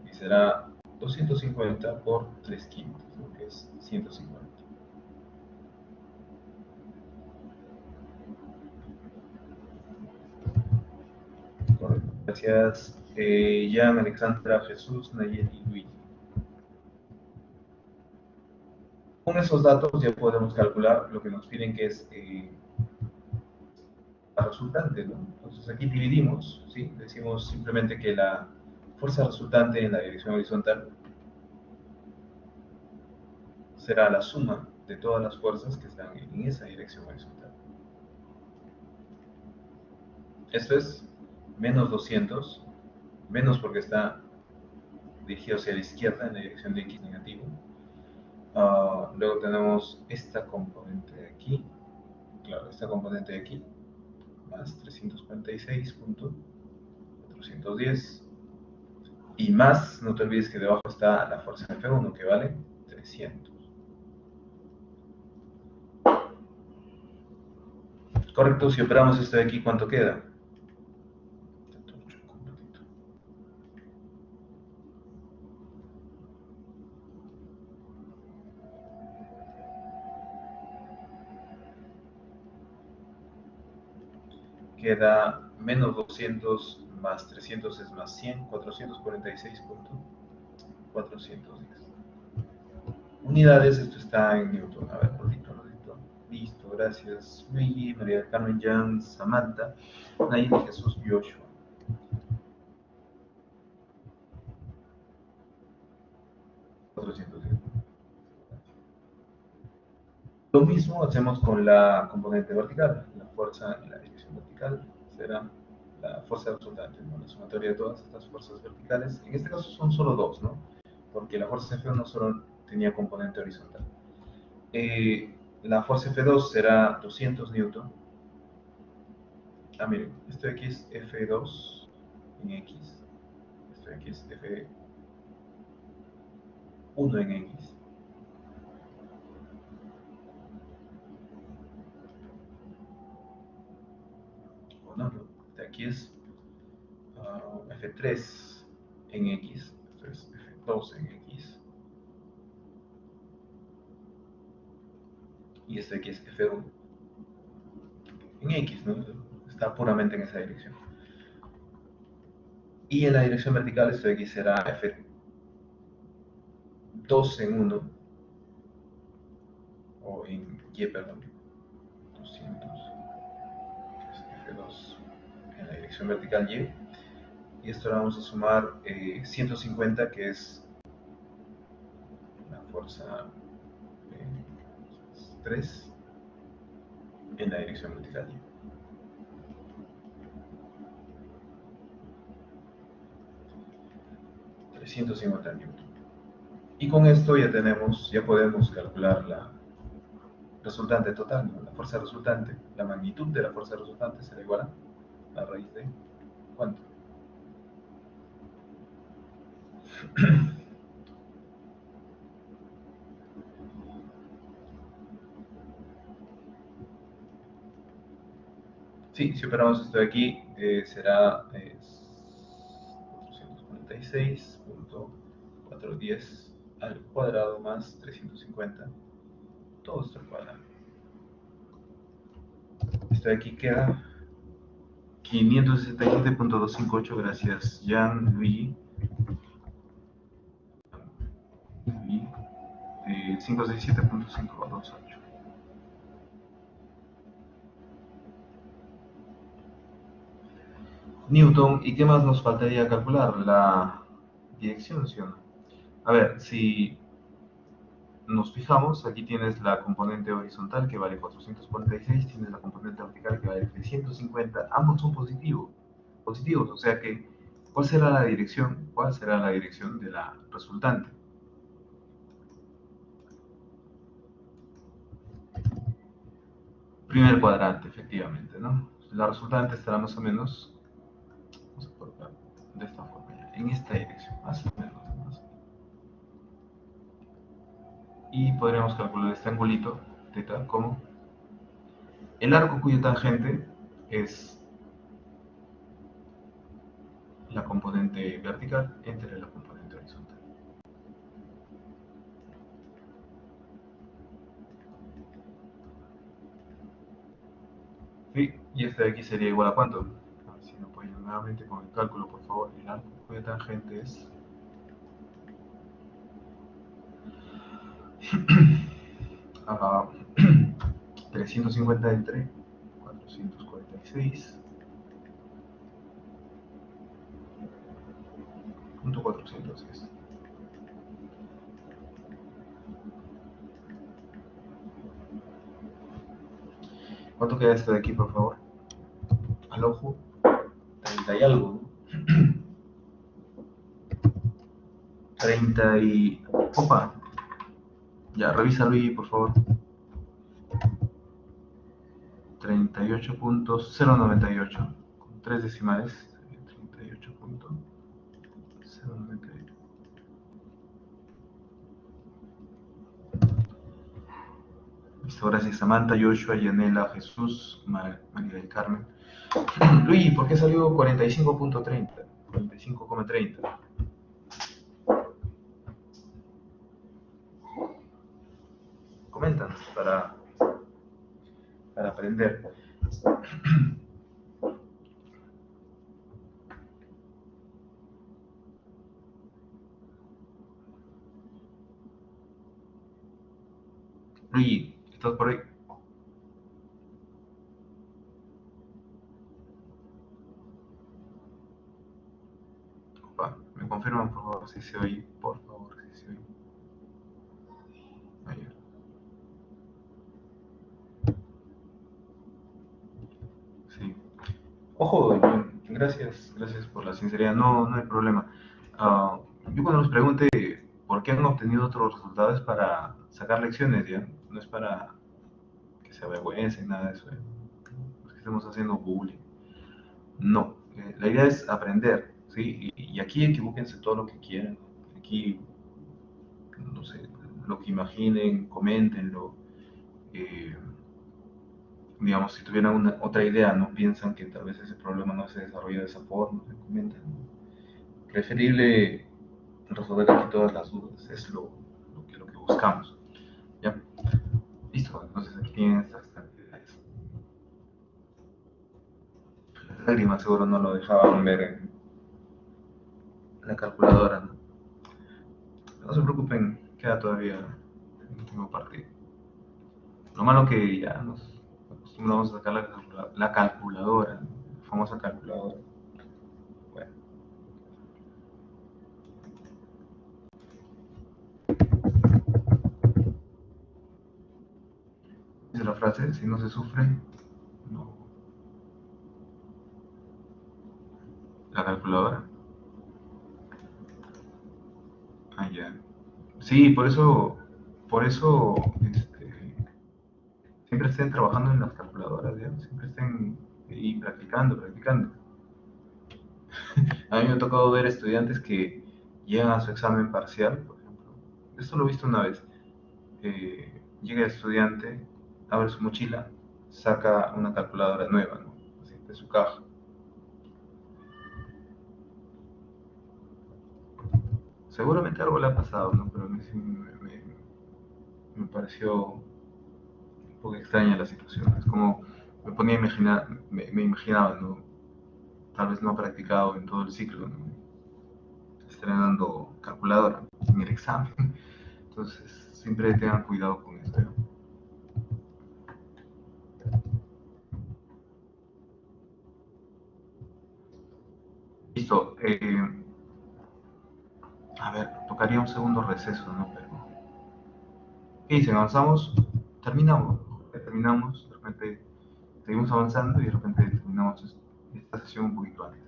Y será 250 por 3 quintos, ¿no? Que es 150. Correcto. Gracias, Jan, Alexandra, Jesús, Nayeli y Luigi. Con esos datos ya podemos calcular lo que nos piden, que es la resultante, ¿no? Entonces aquí dividimos, ¿sí? Decimos simplemente que la fuerza resultante en la dirección horizontal será la suma de todas las fuerzas que están en esa dirección horizontal. Esto es menos 200, menos porque está dirigido hacia la izquierda en la dirección de X negativo. Luego tenemos esta componente de aquí, claro, esta componente de aquí, más 346.410 Y más, no te olvides que debajo está la fuerza F1, que vale 300. Correcto, si operamos esto de aquí, ¿cuánto queda? Queda menos 200 más 300 es más 100, 446.410. Unidades, esto está en Newton. A ver, Rodito. Listo, gracias. Luigi, María del Carmen, Jan, Samantha, Nayeli, Jesús, Joshua. 410. Lo mismo hacemos con la componente vertical. La fuerza en la dirección vertical será la fuerza resultante, ¿no? La sumatoria de todas estas fuerzas verticales. En este caso son solo dos, ¿no? Porque la fuerza F1 solo tenía componente horizontal. La fuerza F2 será 200 newton. Ah, miren, esto de aquí es F2 en X. Esto de aquí es F1 en X. O no, de aquí es F3 en X. Esto es F2 en X. Y este de aquí es F1 en X, ¿no? Está puramente en esa dirección. Y en la dirección vertical esto de aquí será F2 en 1, o en Y, perdón, 200, que es F2 en la dirección vertical Y. Y esto le vamos a sumar 150, que es la fuerza 3 en la dirección vertical Y. $350. Y con esto ya podemos calcular la resultante total, ¿no? La fuerza resultante, la magnitud de la fuerza resultante será igual a la raíz de ¿cuánto? Sí, si operamos esto de aquí, será 446.410 al cuadrado más 350, todo esto al cuadrado. Esto de aquí queda 567.258, gracias Jan, Luigi. 567.528. Newton, ¿y qué más nos faltaría calcular? La dirección, ¿sí o no? A ver, si nos fijamos, aquí tienes la componente horizontal que vale 446, tienes la componente vertical que vale 350, ambos son positivos, o sea que, ¿cuál será la dirección? ¿Cuál será la dirección de la resultante? Primer cuadrante, efectivamente, ¿no? La resultante estará más o menos, vamos a colocar de esta forma, ya, en esta dirección, más o menos, más o menos. Y podríamos calcular este angulito, θ, como el arco cuya tangente es la componente vertical entre la componente horizontal. Sí, y este de aquí sería igual a ¿cuánto? A ver si me apoyo nuevamente con el cálculo, por favor. El arco cuya tangente es uh, 350 entre 446.410. ¿Cuánto queda esto de aquí, por favor? Al ojo, 30 y algo, ¿no? 30 y... Opa, ya, revísalo y por favor. 38.098, con 3 decimales, 38.098. Listo, gracias Samantha, Joshua, Yanela, Jesús, María del Carmen. Luis, ¿por qué salió 45.30? 45,30. Coméntanos para aprender. Luis, ¿estás por ahí? Opa, me confirman por favor si se oye, por favor, si se oye. Ahí. Sí. Ojo, gracias por la sinceridad, no hay problema. Yo cuando les pregunte por qué han obtenido otros resultados es para sacar lecciones, ¿ya? No es para que se avergüencen, nada de eso, ¿eh? No es que estemos haciendo bullying. No, la idea es aprender, ¿sí? Y aquí equivóquense todo lo que quieran. Aquí, no sé, lo que imaginen, coméntenlo. Eh, digamos, si tuvieran otra idea, no piensan que tal vez ese problema no se desarrolla de esa forma, comentan. Preferible resolver aquí todas las dudas, es lo que buscamos. ¿Ya? Listo, entonces aquí tienen estas cantidades. Las lágrimas seguro no lo dejaban ver en la calculadora, ¿no? No se preocupen, queda todavía el último partido. Lo malo que ya nos acostumbramos a sacar la calculadora, la famosa calculadora. Bueno, dice la frase, si no se sufre, no. La calculadora. Ah, ya. Sí, por eso, siempre estén trabajando en las calculadoras, ¿ya? Siempre estén ahí practicando. A mí me ha tocado ver estudiantes que llegan a su examen parcial, por ejemplo. Esto lo he visto una vez. Llega el estudiante, abre su mochila, saca una calculadora nueva, ¿no? Así, de su caja. Seguramente algo le ha pasado, ¿no? Pero a mí sí me pareció un poco extraña la situación. Es como me ponía a imaginar, me imaginaba, ¿no? Tal vez no ha practicado en todo el ciclo, ¿no? Estrenando calculadora en el examen. Entonces, siempre tengan cuidado con esto, ¿no? Listo. A ver, tocaría un segundo receso, ¿no? Pero, ¿qué dicen? ¿Avanzamos? Terminamos. Terminamos, de repente seguimos avanzando y de repente terminamos esta sesión un poquito antes.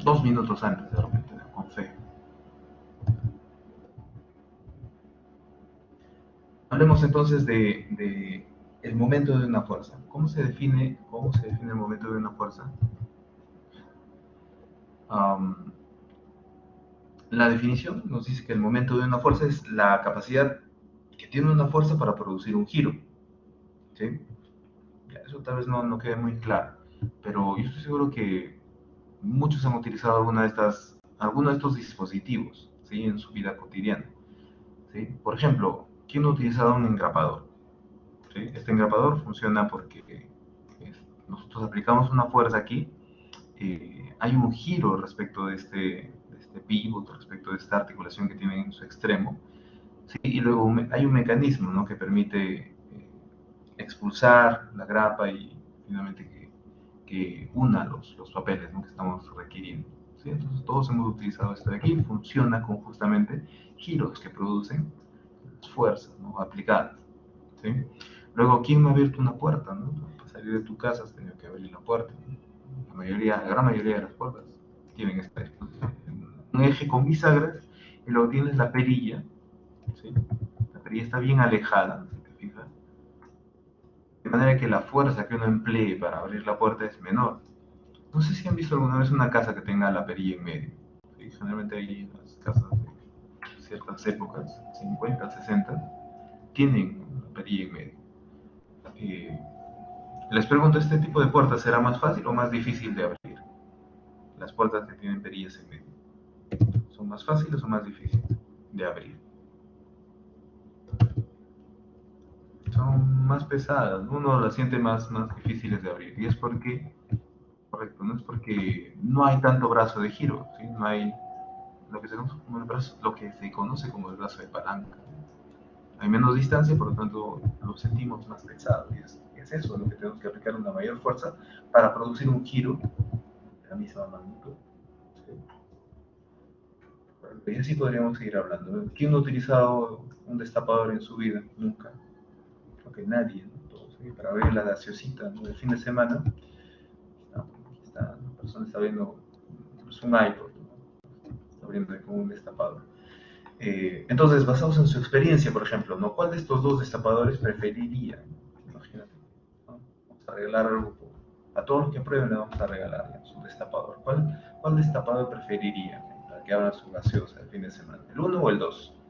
2 minutos antes, de repente, con fe. Hablemos entonces de el momento de una fuerza. ¿Cómo se define el momento de una fuerza? Um, la definición nos dice que el momento de una fuerza es la capacidad que tiene una fuerza para producir un giro. ¿Sí? Ya, eso tal vez no quede muy claro, pero yo estoy seguro que muchos han utilizado alguno de estos dispositivos, ¿sí? En su vida cotidiana. ¿Sí? Por ejemplo, ¿quién no ha utilizado un engrapador? ¿Sí? Este engrapador funciona porque nosotros aplicamos una fuerza aquí, hay un giro respecto de este pivot, respecto de esta articulación que tiene en su extremo, ¿sí? Y luego hay un mecanismo, ¿no? Que permite expulsar la grapa y finalmente que una los papeles, ¿no? Que estamos requiriendo. ¿Sí? Entonces todos hemos utilizado esto de aquí, funciona con justamente giros que producen fuerzas, ¿no? Aplicadas. ¿Sí? Luego, ¿quién no ha abierto una puerta? ¿No? Para salir de tu casa has tenido que abrir la puerta, ¿no? La gran mayoría de las puertas tienen esta disposición. Un eje con bisagras y luego tienes la perilla. ¿Sí? La perilla está bien alejada, si te fijas, de manera que la fuerza que uno emplee para abrir la puerta es menor. No sé si han visto alguna vez una casa que tenga la perilla en medio. ¿Sí? Generalmente hay en las casas de ciertas épocas, 50, 60, tienen una perilla en medio. Eh, Les pregunto, ¿este tipo de puertas será más fácil o más difícil de abrir? Las puertas que tienen perillas en medio. ¿Son más fáciles o más difíciles de abrir? Son más pesadas, uno las siente más difíciles de abrir. Y es porque, correcto, no es porque no hay tanto brazo de giro, ¿sí? No hay lo que se conoce como el brazo de palanca. Hay menos distancia, por lo tanto lo sentimos más pesado. Y es eso, lo que tenemos que aplicar una mayor fuerza para producir un giro de la misma magnitud. ¿Sí? Y así podríamos seguir hablando. ¿Quién no ha utilizado un destapador en su vida? Nunca. Creo que nadie, ¿no? Todos, ¿sí? Para ver la gaseosita, ¿no? El fin de semana, la persona está viendo pues, un iPod, ¿no? Está abriendo con un destapador. Entonces, basados en su experiencia, por ejemplo, ¿no? ¿Cuál de estos dos destapadores preferiría? Imagínate, ¿no? Vamos a regalar algo. A todos los que prueben le vamos a regalar su destapador. ¿Cuál destapador preferiría para que abran su gaseosa el fin de semana? ¿El uno o el 2?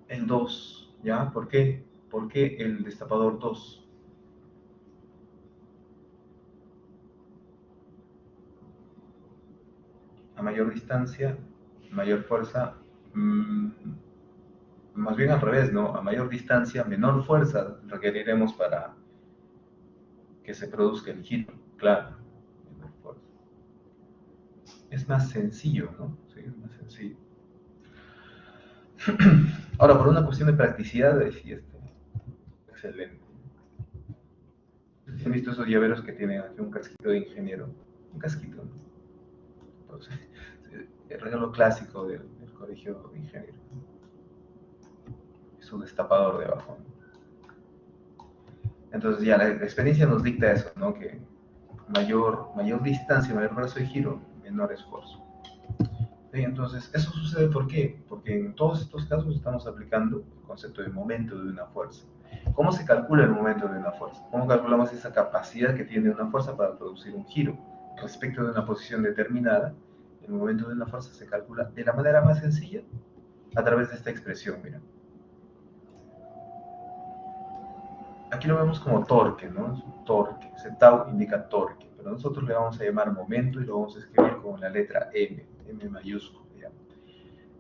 El 2, ¿ya? ¿Por qué? ¿Por qué el destapador 2? A mayor distancia, mayor fuerza, más bien al revés, ¿no? A mayor distancia, menor fuerza requeriremos para que se produzca el giro, claro. Menor fuerza. Es más sencillo, ¿no? Sí, es más sencillo. Ahora, por una cuestión de practicidad, sí, excelente. ¿Han visto esos llaveros que tienen aquí un casquito de ingeniero? Un casquito, ¿no? Entonces, el regalo clásico del colegio de ingeniero. Es un destapador debajo, ¿no? Entonces ya la experiencia nos dicta eso, ¿no? Que mayor distancia, mayor brazo de giro, menor esfuerzo. ¿Sí? Entonces, eso sucede ¿por qué? Porque en todos estos casos estamos aplicando el concepto de momento de una fuerza. ¿Cómo se calcula el momento de una fuerza? ¿Cómo calculamos esa capacidad que tiene una fuerza para producir un giro? Respecto de una posición determinada, el momento de una fuerza se calcula de la manera más sencilla a través de esta expresión, mira. Aquí lo vemos como torque, ¿no? Es un torque. Ese tau indica torque, pero nosotros le vamos a llamar momento y lo vamos a escribir con la letra M, M mayúscula. ¿Ya?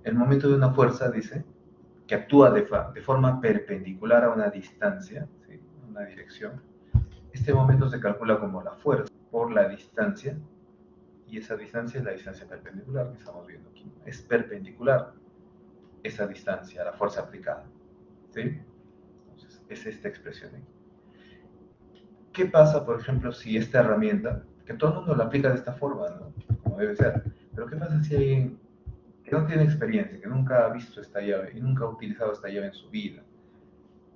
El momento de una fuerza dice que actúa de forma perpendicular a una distancia, ¿sí? Una dirección. Este momento se calcula como la fuerza por la distancia, y esa distancia es la distancia perpendicular que estamos viendo aquí. Es perpendicular esa distancia a la fuerza aplicada. ¿Sí? Entonces, es esta expresión aquí. ¿Qué pasa, por ejemplo, si esta herramienta, que todo el mundo la aplica de esta forma, ¿no? Como debe ser, pero qué pasa si alguien que no tiene experiencia, que nunca ha visto esta llave y nunca ha utilizado esta llave en su vida,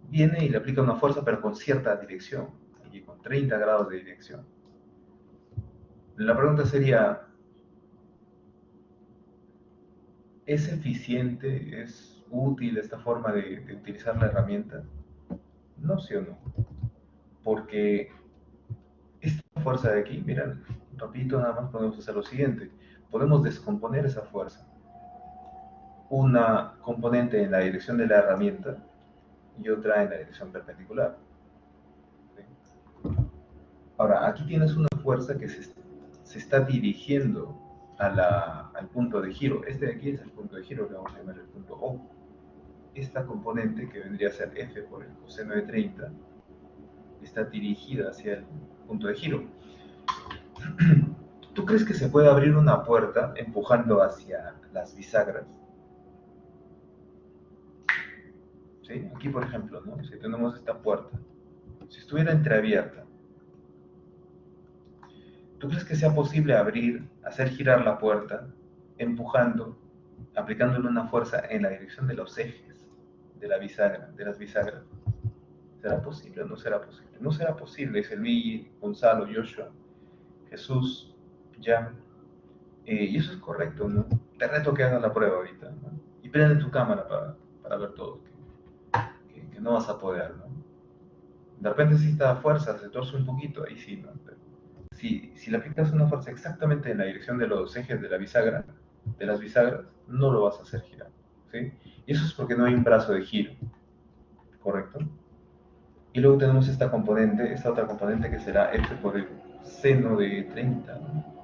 viene y le aplica una fuerza pero con cierta dirección, aquí con 30 grados de dirección? La pregunta sería, ¿es eficiente, es útil esta forma de utilizar la herramienta? No, sí o no, porque esta fuerza de aquí, mira, rapidito nada más podemos hacer lo siguiente, podemos descomponer esa fuerza, una componente en la dirección de la herramienta y otra en la dirección perpendicular. ¿Sí? Ahora, aquí tienes una fuerza que se está dirigiendo al punto de giro. Este de aquí es el punto de giro, que vamos a llamar el punto O. Esta componente, que vendría a ser F por el coseno de 30, está dirigida hacia el punto de giro. ¿Tú crees que se puede abrir una puerta empujando hacia las bisagras? ¿Sí? Aquí, por ejemplo, ¿no? Si tenemos esta puerta, si estuviera entreabierta, ¿tú crees que sea posible abrir, hacer girar la puerta, empujando, aplicándole una fuerza en la dirección de los ejes de la bisagra, de las bisagras? ¿Será posible o no será posible? No será posible, dice Luigi, Gonzalo, Joshua, Jesús, Jan. Y eso es correcto, ¿no? Te reto que hagas la prueba ahorita, ¿no? Y prende tu cámara para ver todo, que no vas a poder, ¿no? De repente si esta fuerza se torce un poquito, ahí sí, ¿no? Pero si le aplicas una fuerza exactamente en la dirección de los ejes de la bisagra, de las bisagras, no lo vas a hacer girar, ¿sí? Y eso es porque no hay un brazo de giro, ¿correcto? Y luego tenemos esta componente, esta otra componente que será F por el seno de 30, ¿no?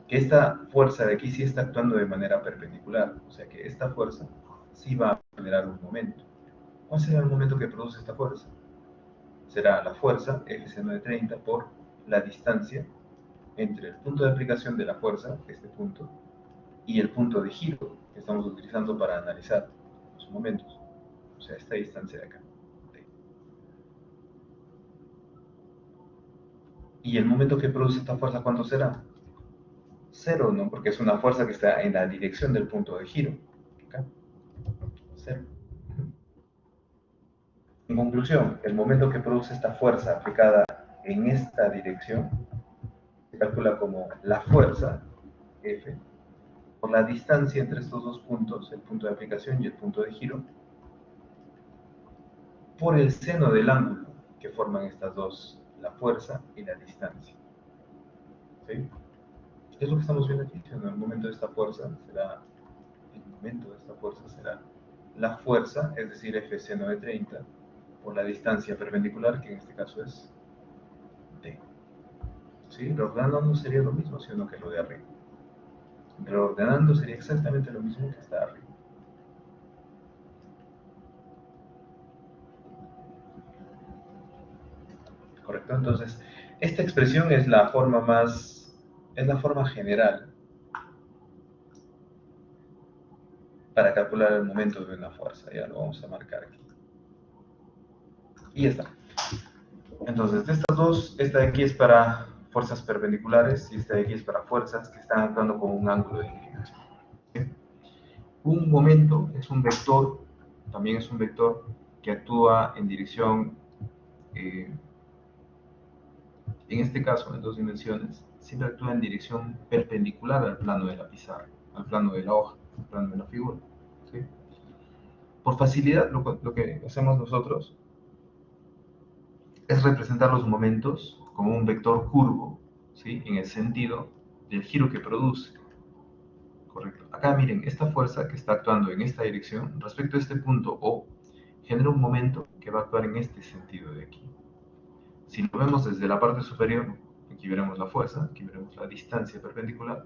Que esta fuerza de aquí sí está actuando de manera perpendicular, o sea que esta fuerza sí va a generar un momento. ¿Cuál será el momento que produce esta fuerza? Será la fuerza F seno de 30 por la distancia entre el punto de aplicación de la fuerza, este punto, y el punto de giro que estamos utilizando para analizar los momentos, o sea, esta distancia de acá. ¿Y el momento que produce esta fuerza cuánto será? Cero, ¿no? Porque es una fuerza que está en la dirección del punto de giro. Acá. Cero. En conclusión, el momento que produce esta fuerza aplicada en esta dirección se calcula como la fuerza, F, por la distancia entre estos dos puntos, el punto de aplicación y el punto de giro, por el seno del ángulo que forman estas dos, la fuerza y la distancia. ¿Sí? ¿Qué es lo que estamos viendo aquí? En el momento de esta fuerza será, el momento de esta fuerza será la fuerza, es decir, F seno de 30, por la distancia perpendicular, que en este caso es D. ¿Sí? Reordenando no sería lo mismo, sino que lo de arriba. Reordenando sería exactamente lo mismo que está arriba. ¿Correcto? Entonces, esta expresión es la forma general para calcular el momento de una fuerza. Ya lo vamos a marcar aquí. Y ya está. Entonces, de estas dos, esta de aquí es para fuerzas perpendiculares y esta de aquí es para fuerzas que están actuando con un ángulo de inclinación. ¿Sí? Un momento es un vector, también es un vector que actúa en dirección, en este caso en dos dimensiones, siempre actúa en dirección perpendicular al plano de la pizarra, al plano de la hoja, al plano de la figura. ¿Sí? Por facilidad, lo que hacemos nosotros es representar los momentos como un vector curvo, ¿sí? En el sentido del giro que produce. Correcto. Acá miren, esta fuerza que está actuando en esta dirección respecto a este punto O genera un momento que va a actuar en este sentido de aquí. Si lo vemos desde la parte superior, aquí veremos la fuerza, aquí veremos la distancia perpendicular.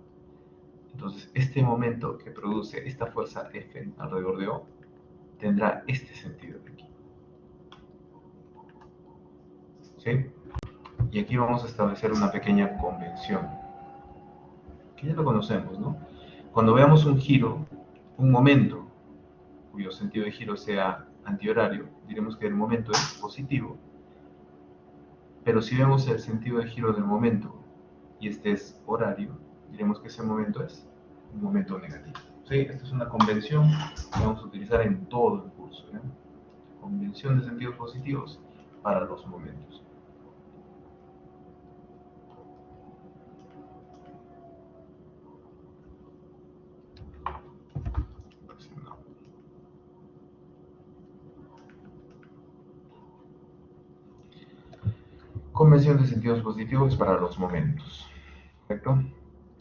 Entonces, este momento que produce esta fuerza F alrededor de O tendrá este sentido de aquí. ¿Sí? Y aquí vamos a establecer una pequeña convención, que ya lo conocemos, ¿no? Cuando veamos un giro, un momento, cuyo sentido de giro sea antihorario, diremos que el momento es positivo, pero si vemos el sentido de giro del momento y este es horario, diremos que ese momento es un momento negativo. ¿Sí? Esta es una convención que vamos a utilizar en todo el curso, ¿eh? Convención de sentidos positivos para los momentos. Convención de sentidos positivos para los momentos. ¿Correcto?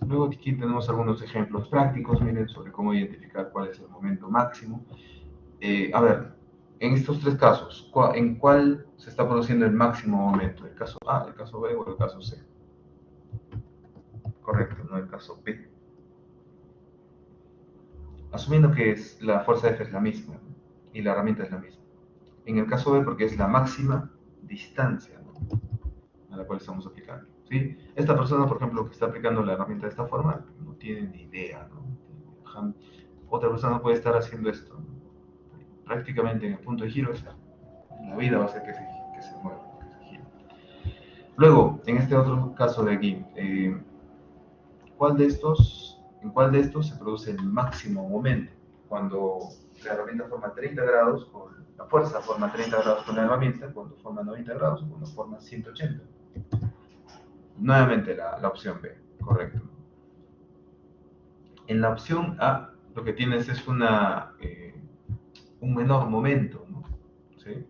Luego aquí tenemos algunos ejemplos prácticos, miren, sobre cómo identificar cuál es el momento máximo. A ver, en estos tres casos, ¿en cuál se está produciendo el máximo momento? ¿El caso A, el caso B o el caso C? Correcto, no el caso B. Asumiendo que la fuerza F es la misma, ¿no? Y la herramienta es la misma. En el caso B, porque es la máxima distancia, ¿no? A la cual estamos aplicando. ¿Sí? Esta persona, por ejemplo, que está aplicando la herramienta de esta forma, no tiene ni idea, ¿no? Otra persona puede estar haciendo esto, ¿no? Prácticamente en el punto de giro, la vida va a hacer que se mueva, que se gire. Luego, en este otro caso de aquí, ¿en cuál de estos se produce el máximo momento? Cuando la herramienta forma 30 grados, la fuerza forma 30 grados con la herramienta, cuando forma 90 grados, cuando forma 180. Nuevamente la opción B, correcto. En la opción A, lo que tienes es un menor momento, ¿no? ¿Sí?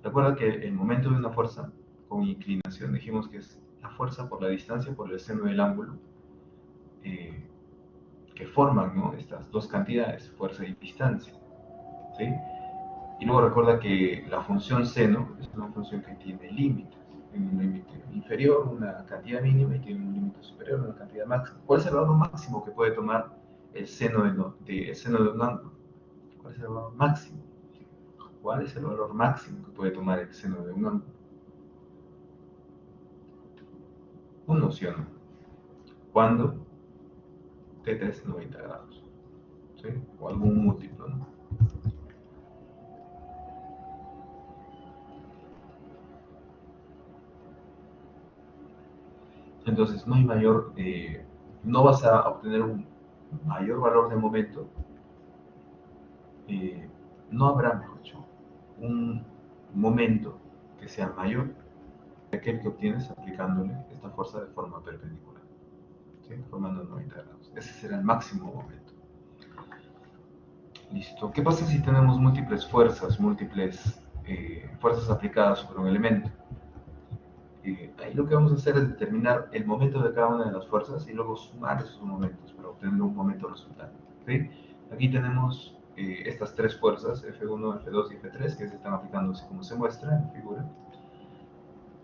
Recuerda que el momento de una fuerza con inclinación. Dijimos que es la fuerza por la distancia por el seno del ángulo que forman, ¿no?, estas dos cantidades, fuerza y distancia, ¿sí? Y luego recuerda que la función seno es una función que tiene límites. Tiene un límite inferior, una cantidad mínima, y tiene un límite superior, una cantidad máxima. ¿Cuál es el valor máximo que puede tomar el seno el seno de un ángulo? ¿Cuál es el valor máximo? ¿Cuál es el valor máximo que puede tomar el seno de un ángulo? Uno, ¿sí o no? ¿Cuándo? Θ es 90 grados, ¿sí? O algún múltiplo, ¿no? Entonces no vas a obtener un mayor valor de momento, eh, no habrá, mejor dicho, un momento que sea mayor que aquel que obtienes aplicándole esta fuerza de forma perpendicular, ¿sí?, formando 90 grados. Ese será el máximo momento. Listo. ¿Qué pasa si tenemos múltiples fuerzas aplicadas sobre un elemento? Ahí lo que vamos a hacer es determinar el momento de cada una de las fuerzas y luego sumar esos momentos para obtener un momento resultante, ¿sí? Aquí tenemos estas tres fuerzas, F1, F2 y F3, que se están aplicando así como se muestra en la figura.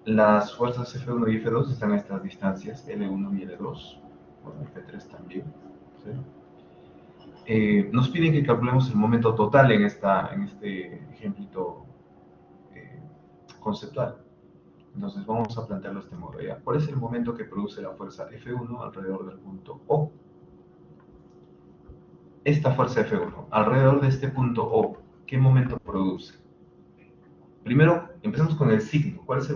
Las fuerzas F1 y F2 están a estas distancias, L1 y L2, bueno, F3 también, ¿sí? Nos piden que calculemos el momento total en este ejemplito eh, conceptual. Entonces vamos a plantearlo de este modo ya. ¿Cuál es el momento que produce la fuerza F1 alrededor del punto O? Esta fuerza F1 alrededor de este punto O, ¿qué momento produce? Primero, empecemos con el signo. ¿Cuál es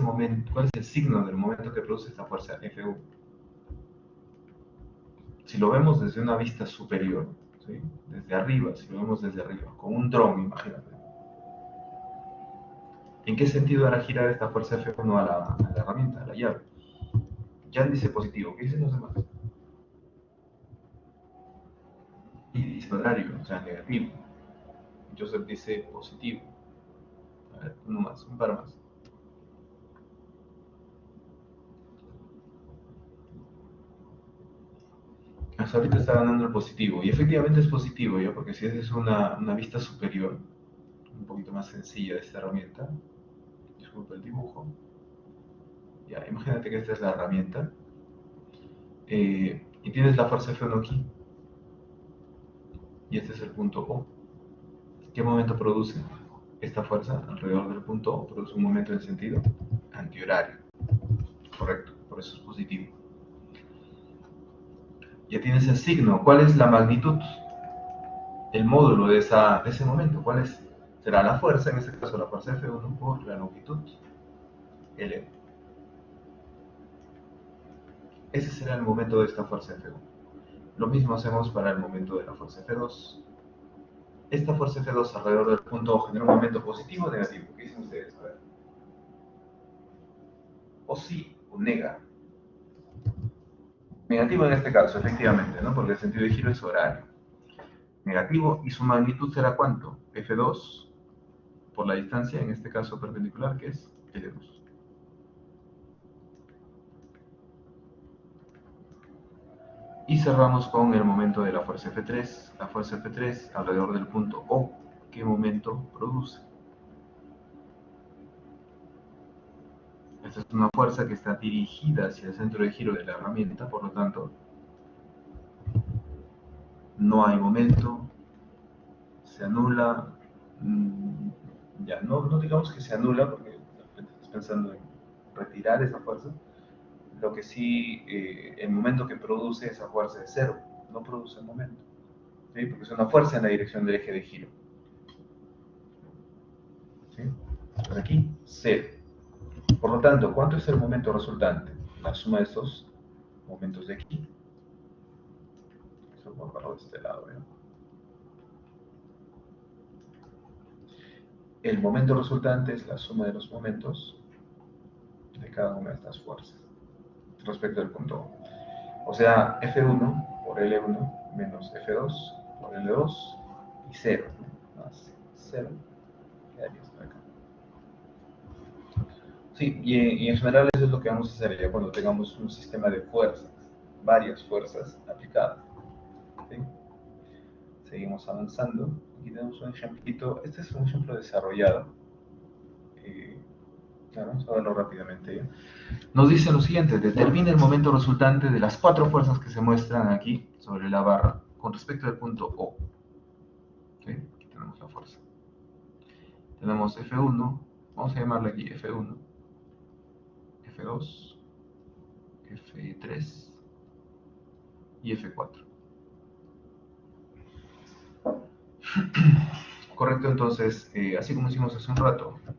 el signo del momento que produce esta fuerza F1? Si lo vemos desde una vista superior, ¿sí?, desde arriba, si lo vemos desde arriba, con un dron, imagínate. ¿En qué sentido hará girar esta fuerza F1 a la herramienta, a la llave? Jan dice positivo. ¿Qué dicen los demás? Y dice contrario, o sea, negativo. Joseph dice positivo. A ver, uno más, un par más. Hasta ahorita está ganando el positivo. Y efectivamente es positivo, ¿ya? Porque si es una vista superior, un poquito más sencilla de esta herramienta, disculpa el dibujo. Ya, imagínate que esta es la herramienta. Y tienes la fuerza F1 aquí. Y este es el punto O. ¿Qué momento produce esta fuerza alrededor del punto O? Produce un momento en sentido antihorario. Correcto, por eso es positivo. Ya tienes el signo. ¿Cuál es la magnitud? El módulo de ese momento. ¿Cuál es? Será la fuerza, en este caso la fuerza F1 por la longitud L. Ese será el momento de esta fuerza F1. Lo mismo hacemos para el momento de la fuerza F2. Esta fuerza F2 alrededor del punto O genera un momento positivo o negativo. ¿Qué dicen ustedes? A ver. O sí, o nega. Negativo en este caso, efectivamente, ¿no? Porque el sentido de giro es horario. Negativo, y su magnitud será ¿cuánto? F2 por la distancia, en este caso perpendicular, que es L2. Y cerramos con el momento de la fuerza F3. La fuerza F3 alrededor del punto O, ¿qué momento produce? Esta es una fuerza que está dirigida hacia el centro de giro de la herramienta, por lo tanto, no hay momento, se anula, ya, no digamos que se anula, porque estás pensando en retirar esa fuerza. Lo que sí, el momento que produce esa fuerza es cero, no produce el momento, ¿sí? Porque es una fuerza en la dirección del eje de giro, ¿sí? Entonces aquí, cero. Por lo tanto, ¿cuánto es el momento resultante? La suma de estos momentos de aquí. Eso lo paro de este lado, ¿eh? El momento resultante es la suma de los momentos de cada una de estas fuerzas respecto al punto O. O sea, F1 por L1 menos F2 por L2 y 0, ¿no? Más 0 quedaría hasta acá. Sí, y en general eso es lo que vamos a hacer ya cuando tengamos un sistema de fuerzas, varias fuerzas aplicadas. ¿Sí? Seguimos avanzando. Aquí tenemos un ejemplito. Este es un ejemplo desarrollado. Eh, Vamos a verlo rápidamente ya. Nos dice lo siguiente: determina el momento resultante de las cuatro fuerzas que se muestran aquí sobre la barra con respecto al punto O. ¿Sí? Aquí tenemos la fuerza. Tenemos F1, vamos a llamarle aquí F1, F2, F3 y F4. Correcto, entonces, así como hicimos hace un rato, ya.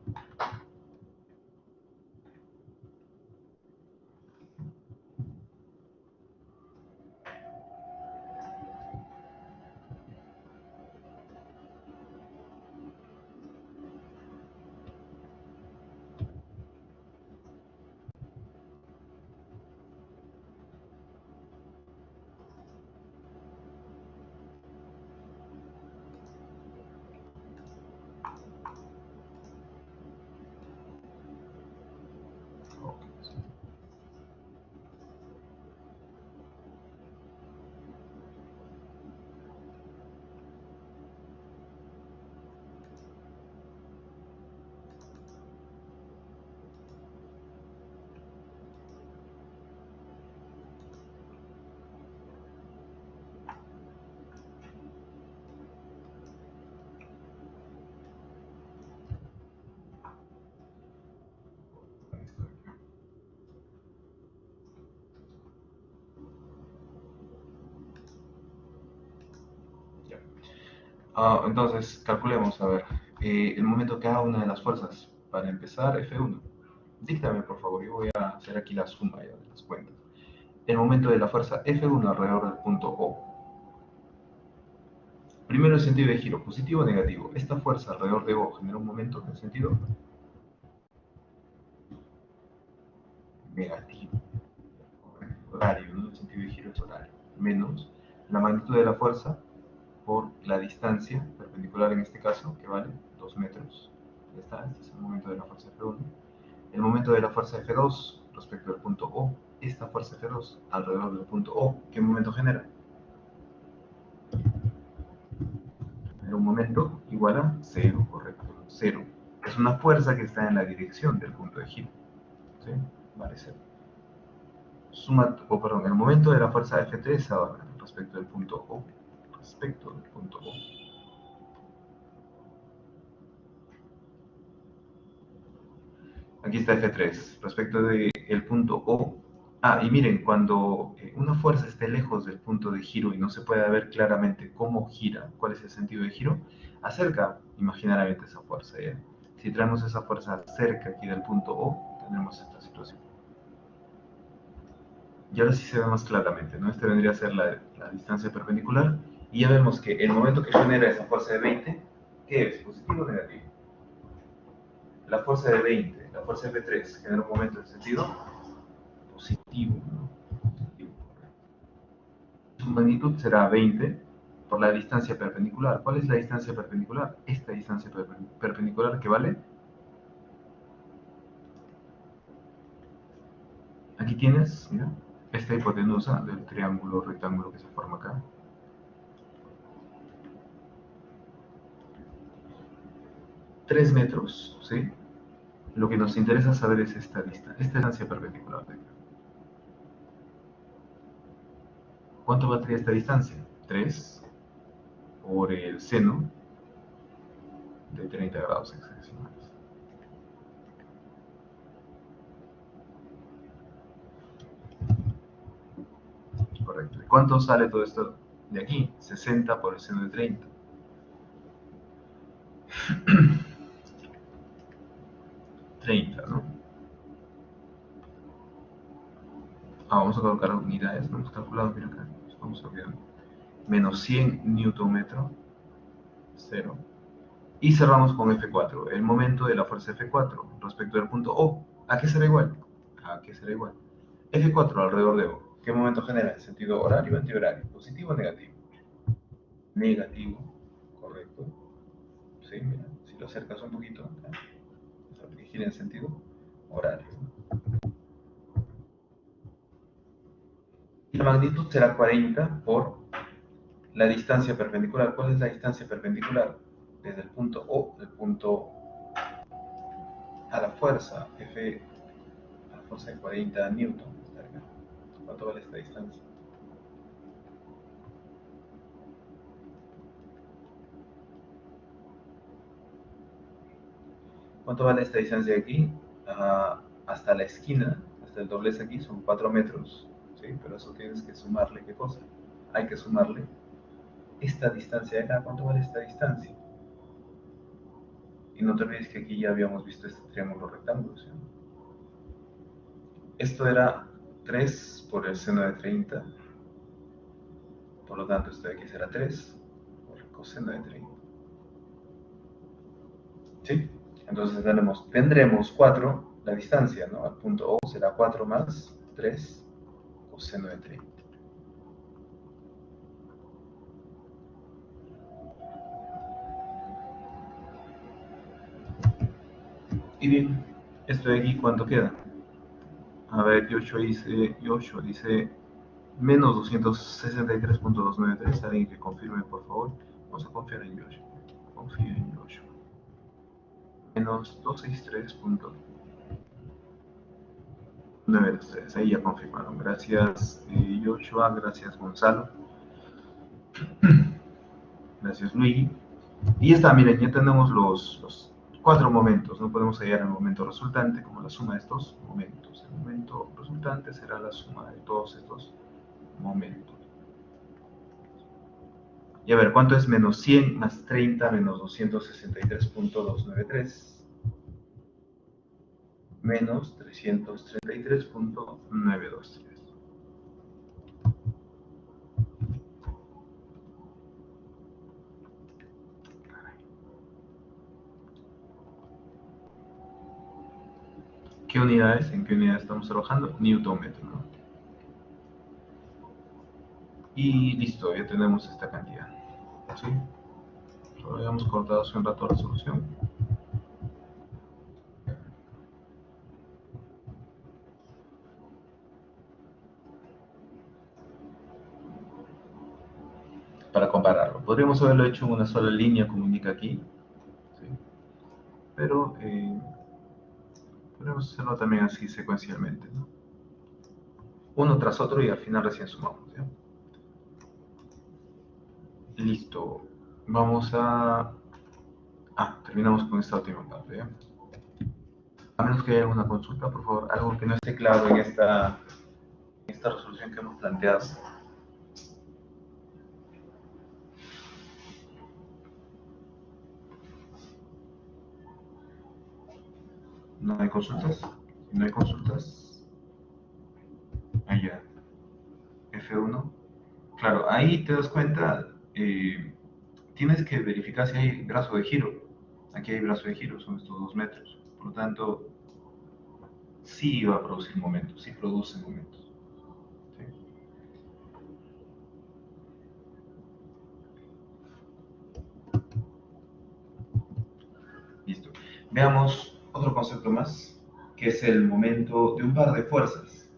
Entonces, calculemos, a ver, el momento cada una de las fuerzas. Para empezar, F1. Díctame, por favor, yo voy a hacer aquí la suma ya de las cuentas. El momento de la fuerza F1 alrededor del punto O. Primero el sentido de giro, positivo o negativo. Esta fuerza alrededor de O genera un momento en el sentido negativo. Horario, ¿no? El sentido de giro es horario. Menos la magnitud de la fuerza por la distancia perpendicular en este caso, que vale 2 metros. Ya está, este es el momento de la fuerza F1. El momento de la fuerza F2 respecto al punto O. Esta fuerza F2 alrededor del punto O, ¿qué momento genera? Genera un momento igual a cero, correcto, cero. Es una fuerza que está en la dirección del punto de giro. ¿Sí? Vale, cero. Suma, perdón, el momento de la fuerza F3 ahora respecto del punto O. Respecto del punto O. Aquí está F3, respecto del punto O. Y miren, cuando una fuerza esté lejos del punto de giro y no se pueda ver claramente cómo gira, cuál es el sentido de giro, acerca imaginariamente esa fuerza, ¿ya? Si traemos esa fuerza cerca aquí del punto O, tendremos esta situación. Y ahora sí se ve más claramente, ¿no? Este vendría a ser la distancia perpendicular, y ya vemos que el momento que genera esa fuerza de 20, ¿qué es? ¿Positivo o negativo? La fuerza de 20, la fuerza F3, genera un momento en sentido positivo, ¿no? Positivo. Su magnitud será 20 por la distancia perpendicular. ¿Cuál es la distancia perpendicular? Esta distancia perpendicular que vale. Aquí tienes, mira, esta hipotenusa del triángulo rectángulo que se forma acá. 3 metros, ¿sí? Lo que nos interesa saber es esta distancia perpendicular de acá. ¿Cuánto valdría esta distancia? 3 por el seno de 30 grados hexadecimales. Correcto. ¿Y cuánto sale todo esto de aquí? 60 por el seno de 30. 30, ¿no? Vamos a colocar unidades, no hemos calculado, mira acá, vamos olvidando. Menos 100 Newton metro, 0. Y cerramos con F4, el momento de la fuerza F4 respecto del punto O. ¿A qué será igual? ¿A qué será igual? F4 alrededor de O. ¿Qué momento genera? ¿En sentido horario o antihorario? ¿Positivo o negativo? Negativo, correcto. Sí, mira, si lo acercas un poquito, acá, gira en sentido horarios. Y la magnitud será 40 por la distancia perpendicular. ¿Cuál es la distancia perpendicular? Desde el punto O, del punto a la fuerza, F, a la fuerza de 40 newton. ¿Cuánto vale esta distancia? ¿Cuánto vale esta distancia de aquí? Hasta la esquina, hasta el doblez aquí, son 4 metros. ¿Sí? Pero eso tienes que sumarle, ¿qué cosa? Hay que sumarle esta distancia de acá. ¿Cuánto vale esta distancia? Y no te olvides que aquí ya habíamos visto este triángulo rectángulo, ¿sí? Esto era 3 por el seno de 30. Por lo tanto, esto de aquí será 3 por el coseno de 30. ¿Sí? Entonces tendremos 4, la distancia, ¿no? Al punto O será 4 más 3 coseno de 30. Y bien, esto de aquí, ¿cuánto queda? A ver, Joshua dice menos 263.293. Alguien que confirme, por favor. Vamos a confiar en Joshua. Confío en Joshua. Menos 263.923. Ahí ya confirmaron. Gracias, Joshua. Gracias, Gonzalo. Gracias, Luigi. Y ya está, miren, ya tenemos los 4 momentos. No podemos hallar el momento resultante como la suma de estos momentos. El momento resultante será la suma de todos estos momentos. Y a ver, ¿cuánto es menos 100 más 30 menos 263.293? Menos 333.923. ¿Qué unidades? ¿En qué unidades estamos trabajando? Newton-metro, ¿no? Y listo, ya tenemos esta cantidad. ¿Sí? Solo habíamos cortado hace un rato la resolución. Para compararlo. Podríamos haberlo hecho en una sola línea, como indica aquí. ¿Sí? Pero podríamos hacerlo también así secuencialmente, ¿no? Uno tras otro y al final recién sumamos, ¿ya? Listo. Vamos a... terminamos con esta última parte, ¿ya? A menos que haya alguna consulta, por favor, algo que no esté claro en esta resolución que hemos planteado. ¿No hay consultas? Si no hay consultas, allá. F1. Claro, ahí te das cuenta, tienes que verificar si hay brazo de giro. Aquí hay brazo de giro, son estos 2 metros. Por lo tanto, sí va a producir momentos, sí produce momentos. ¿Sí? Listo. Veamos otro concepto más, que es el momento de un par de fuerzas.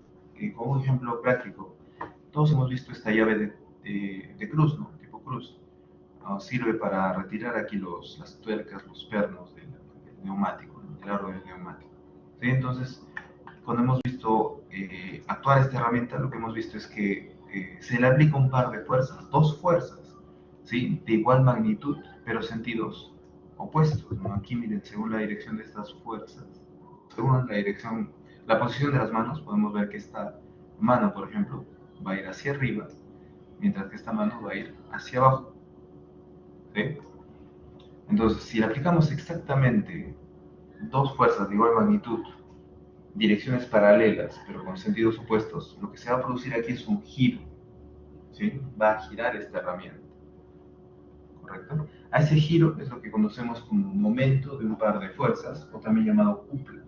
Como un ejemplo práctico, todos hemos visto esta llave de cruz, ¿no? Tipo cruz. Sirve para retirar aquí las tuercas, los pernos del neumático, ¿no? Del aro del neumático. ¿Sí? Entonces, cuando hemos visto actuar esta herramienta, lo que hemos visto es que se le aplica un par de fuerzas, dos fuerzas, ¿sí? De igual magnitud, pero sentidos opuestos, ¿no? Aquí miren, según la dirección de estas fuerzas, según la dirección, la posición de las manos, podemos ver que esta mano, por ejemplo, va a ir hacia arriba, mientras que esta mano va a ir hacia abajo, ¿sí? Entonces, si le aplicamos exactamente dos fuerzas de igual magnitud, direcciones paralelas, pero con sentidos opuestos, lo que se va a producir aquí es un giro, ¿sí? Va a girar esta herramienta, ¿correcto? A ese giro es lo que conocemos como momento de un par de fuerzas, o también llamado cupla,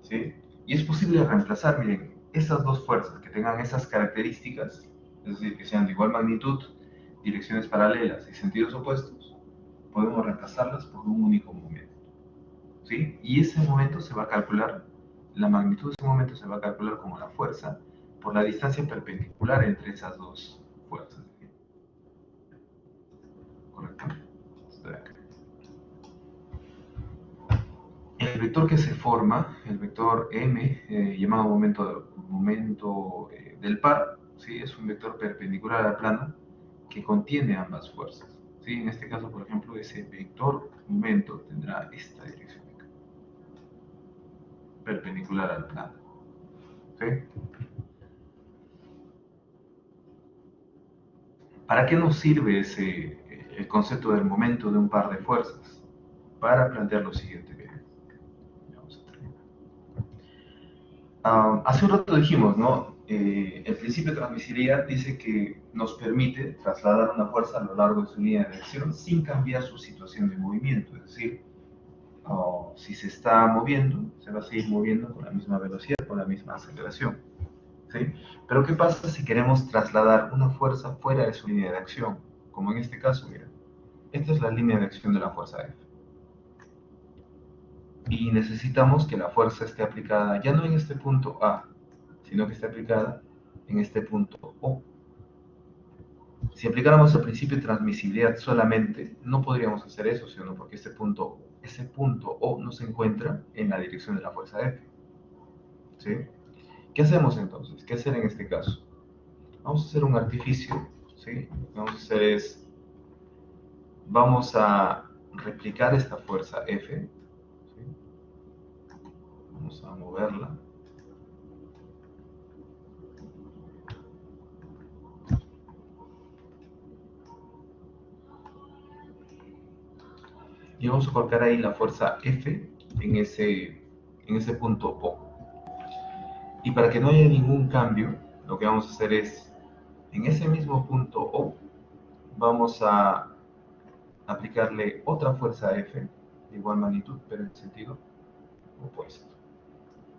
¿sí? Y es posible reemplazar, miren, esas dos fuerzas que tengan esas características, es decir, que sean de igual magnitud, direcciones paralelas y sentidos opuestos, podemos reemplazarlas por un único momento. ¿sí? Y ese momento se va a calcular, la magnitud de ese momento se va a calcular como la fuerza por la distancia perpendicular entre esas dos fuerzas. ¿Correcto? El vector que se forma, el vector m, llamado momento del par, ¿sí? Es un vector perpendicular al plano que contiene ambas fuerzas. ¿Sí? En este caso, por ejemplo, ese vector momento tendrá esta dirección perpendicular al plano. ¿Sí? ¿Para qué nos sirve el concepto del momento de un par de fuerzas? Para plantear lo siguiente. Hace un rato dijimos, ¿no? El principio de transmisibilidad dice que nos permite trasladar una fuerza a lo largo de su línea de acción sin cambiar su situación de movimiento. Es decir, si se está moviendo, se va a seguir moviendo con la misma velocidad, con la misma aceleración. ¿Sí? Pero ¿qué pasa si queremos trasladar una fuerza fuera de su línea de acción? Como en este caso, mira, esta es la línea de acción de la fuerza F. Y necesitamos que la fuerza esté aplicada ya no en este punto A, sino que esté aplicada en este punto O. Si aplicáramos el principio de transmisibilidad solamente, no podríamos hacer eso, ¿sí o no? Porque ese punto O no se encuentra en la dirección de la fuerza F. ¿Sí? ¿Qué hacemos entonces? ¿Qué hacer en este caso? Vamos a hacer un artificio, ¿sí? Lo que vamos a hacer es, vamos a replicar esta fuerza F, ¿sí? Vamos a moverla. Y vamos a colocar ahí la fuerza F en ese punto O. Y para que no haya ningún cambio, lo que vamos a hacer es, en ese mismo punto O, vamos a aplicarle otra fuerza F de igual magnitud, pero en sentido opuesto.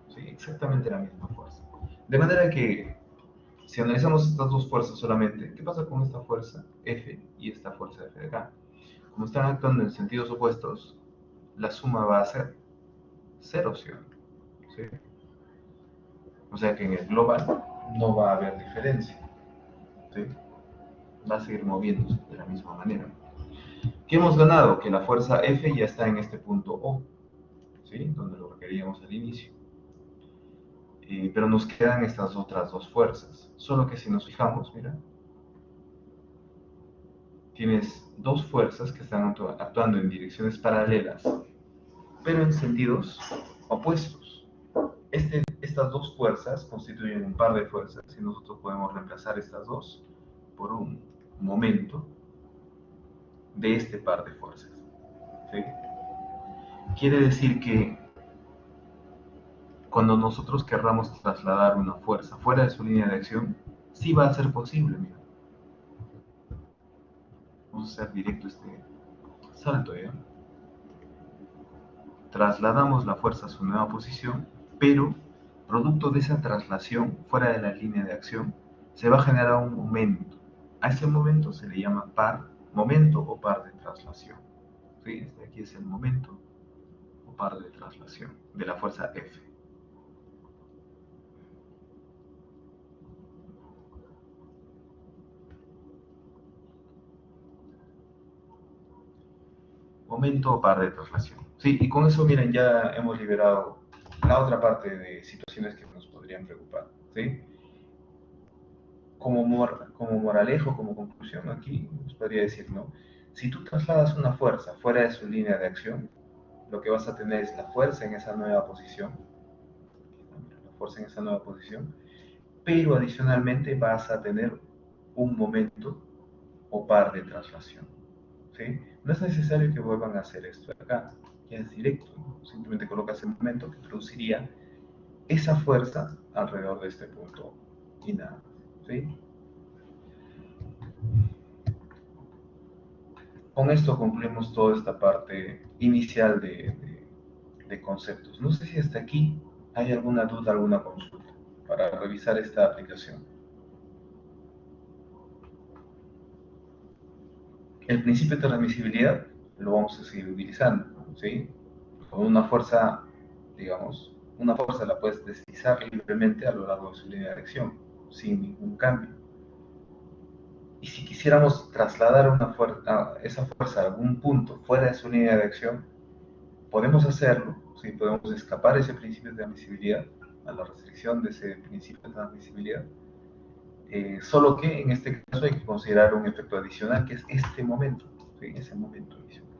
¿Sí? Exactamente la misma fuerza. De manera que, si analizamos estas dos fuerzas solamente, ¿qué pasa con esta fuerza F y esta fuerza F de acá? Como están actuando en sentidos opuestos, la suma va a ser cero, ¿sí? ¿Sí? O sea que en el global no va a haber diferencia. ¿Sí? Va a seguir moviéndose de la misma manera. ¿Qué hemos ganado? Que la fuerza F ya está en este punto O, ¿sí? Donde lo requeríamos al inicio. Pero nos quedan estas otras dos fuerzas. Solo que si nos fijamos, mira, tienes dos fuerzas que están actuando en direcciones paralelas, pero en sentidos opuestos. Estas dos fuerzas constituyen un par de fuerzas y nosotros podemos reemplazar estas dos por un momento de este par de fuerzas. ¿Sí? Quiere decir que cuando nosotros querramos trasladar una fuerza fuera de su línea de acción, sí va a ser posible. Mira. Vamos a hacer directo este salto. ¿Ya? Trasladamos la fuerza a su nueva posición, pero producto de esa traslación fuera de la línea de acción, se va a generar un momento. A ese momento se le llama momento o par de traslación. ¿Sí? Este aquí es el momento o par de traslación de la fuerza F. Momento o par de traslación. Sí, y con eso, miren, ya hemos liberado la otra parte de situaciones que nos podrían preocupar. ¿Sí? Como moralejo, como conclusión, aquí nos podría decir, ¿no? Si tú trasladas una fuerza fuera de su línea de acción, lo que vas a tener es la fuerza en esa nueva posición, la fuerza en esa nueva posición, pero adicionalmente vas a tener un momento o par de traslación. ¿Sí? No es necesario que vuelvan a hacer esto acá, ya es directo, ¿no? Simplemente colocas el momento que produciría esa fuerza alrededor de este punto y nada. ¿Sí? Con esto concluimos toda esta parte inicial de conceptos. No sé si hasta aquí hay alguna duda, alguna consulta para revisar esta aplicación. El principio de transmisibilidad lo vamos a seguir utilizando, ¿sí? con una fuerza, digamos, una fuerza la puedes deslizar libremente a lo largo de su línea de acción, sin ningún cambio. Y si quisiéramos trasladar esa fuerza a algún punto fuera de su línea de acción, podemos hacerlo, ¿sí? Podemos escapar ese principio de admisibilidad, a la restricción de ese principio de admisibilidad, solo que en este caso hay que considerar un efecto adicional, que es este momento, ¿sí? Ese momento adicional.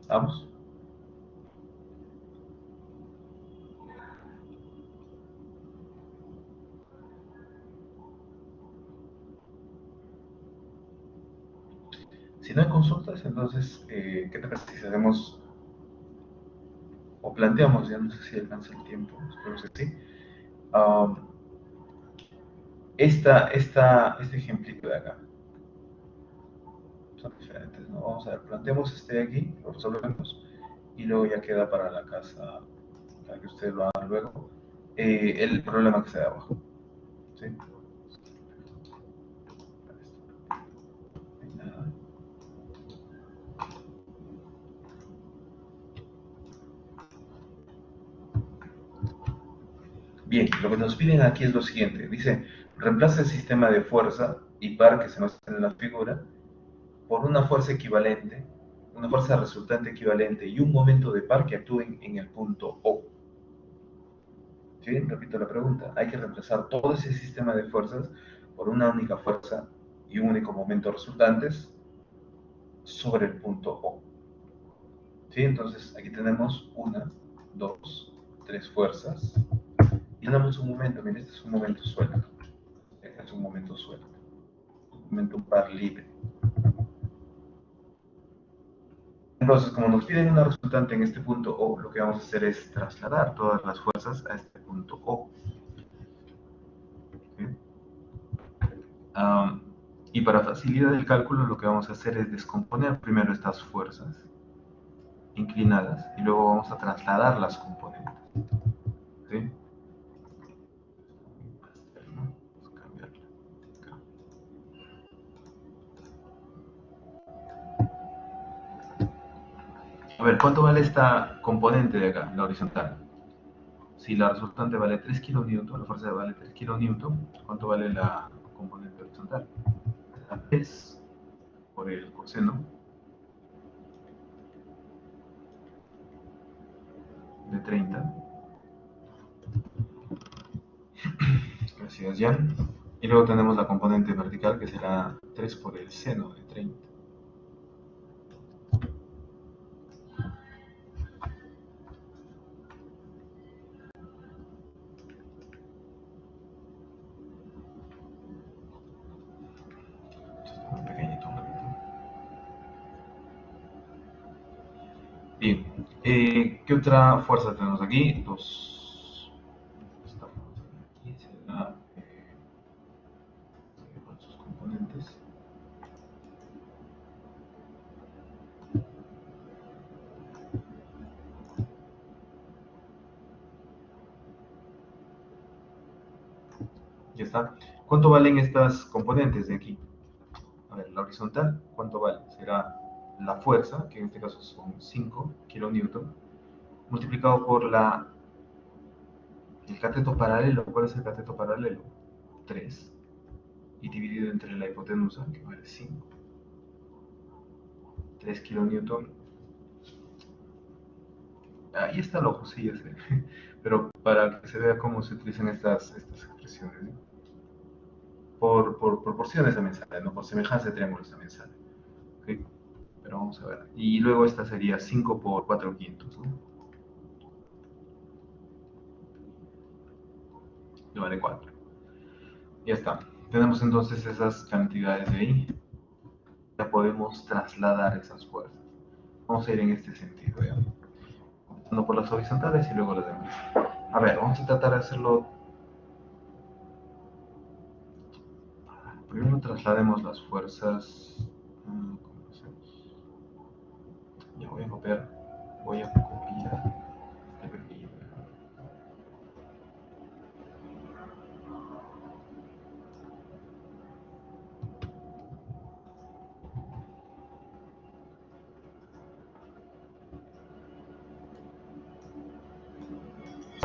¿Vamos? Si no hay consultas, entonces, ¿qué te parece si hacemos o planteamos, ya no sé si alcanza el tiempo, espero que sí, um, este ejemplito de acá? Son diferentes, ¿no? Vamos a ver, planteamos este de aquí, lo resolvemos y luego ya queda para la casa, para que ustedes lo hagan luego, el problema que está de abajo, ¿sí? Bien, lo que nos piden aquí es lo siguiente, dice, reemplaza el sistema de fuerza y par que se nos muestra en la figura por una fuerza equivalente, una fuerza resultante equivalente y un momento de par que actúen en el punto O. ¿Sí? Repito la pregunta. Hay que reemplazar todo ese sistema de fuerzas por una única fuerza y un único momento resultantes sobre el punto O. ¿Sí? Entonces aquí tenemos una, dos, tres fuerzas y tenemos un momento. Miren, este es un momento suelto. Este es un momento suelto. Un momento par libre. Entonces, como nos piden una resultante en este punto O, lo que vamos a hacer es trasladar todas las fuerzas a este punto O. ¿Sí? Um, y para facilidad del cálculo, lo que vamos a hacer es descomponer primero estas fuerzas inclinadas y luego vamos a trasladar las componentes. ¿Sí? A ver, ¿cuánto vale esta componente de acá, la horizontal? Si la resultante vale 3 kN, la fuerza vale 3 kN, ¿cuánto vale la componente horizontal? 3 por el coseno de 30. Gracias, Jan. Y luego tenemos la componente vertical que será 3 por el seno de 30. Un pequeñito, un poquito. Bien. ¿Qué otra fuerza tenemos aquí? Dos. Esta fuerza de aquí será con sus componentes. Ya está. ¿Cuánto valen estas componentes de aquí? A ver, la horizontal, ¿cuánto vale? Será la fuerza, que en este caso son 5 kilonewton, multiplicado por el cateto paralelo. ¿Cuál es el cateto paralelo? 3. Y dividido entre la hipotenusa, que vale 5. 3 kilonewton. Ahí está el ojo, sí, ya sé. Pero para que se vea cómo se utilizan estas expresiones, ¿no? Por proporciones también sale, ¿no? Por semejanza de triángulos también sale. ¿Okay? Pero vamos a ver. Y luego esta sería 5 por 4 quintos, ¿no? Le vale 4. Ya está. Tenemos entonces esas cantidades de ahí. Ya podemos trasladar esas fuerzas. Vamos a ir en este sentido, ¿ya? Empezando por las horizontales y luego las demás. A ver, vamos a tratar de hacerlo. Primero traslademos las fuerzas. ¿Cómo lo hacemos? Ya voy a copiar. Voy a copiar.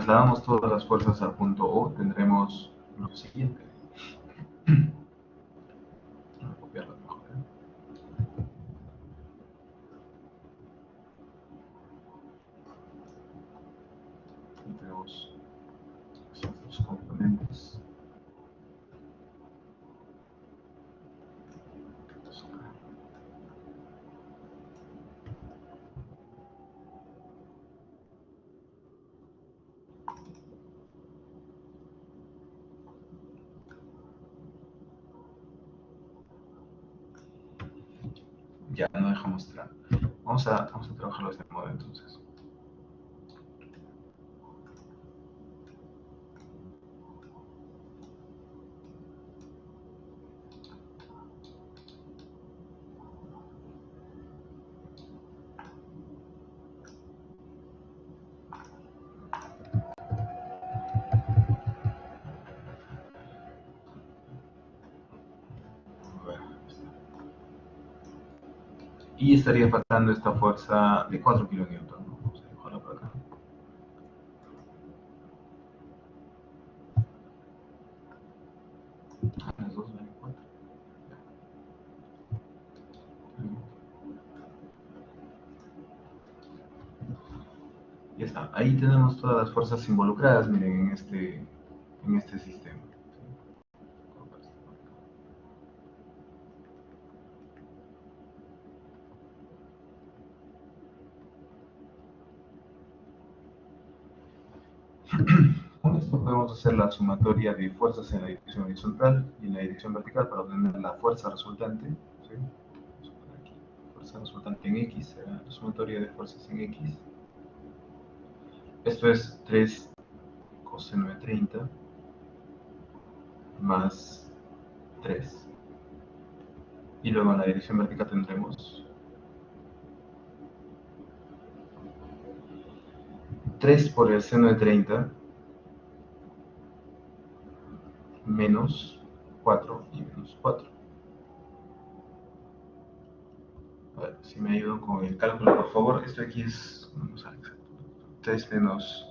trasladamos todas las fuerzas al punto O, tendremos lo siguiente. Voy a copiarlo mejor, ¿eh? Aquí tenemos estos dos componentes. Ya, no deja mostrar. Vamos a trabajarlo de este modo entonces. Y estaría faltando esta fuerza de 4 kilonewton, ¿no? Vamos a dibujarla por acá. Las dos valen 4. Ya está. Ahí tenemos todas las fuerzas involucradas, miren, en este sistema. Con esto podemos hacer la sumatoria de fuerzas en la dirección horizontal y en la dirección vertical para obtener la fuerza resultante. ¿Sí? Aquí, fuerza resultante en X será la sumatoria de fuerzas en X. Esto es 3 coseno de 30 más 3. Y luego en la dirección vertical tendremos 3 por el seno de 30 menos 4 y menos 4. A ver, si me ayudan con el cálculo, por favor. Esto aquí es, vamos a ver, 3 menos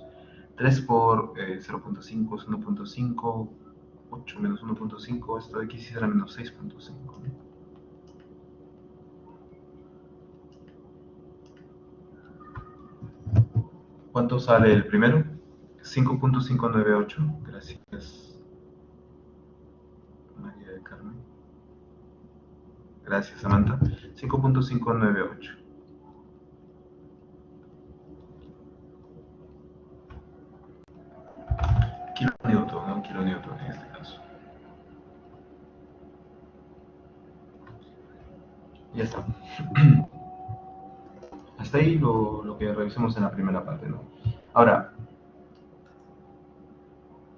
3 por 0.5 es 1.5, 8 menos 1.5, esto de aquí sí será menos 6.5. ¿Cuánto sale el primero? 5.598, gracias María del Carmen. Gracias Samantha. 5.598. Kilonewton, ¿no? Kilonewton en este caso. Ya está. Hasta ahí lo que revisamos en la primera parte, ¿no? Ahora,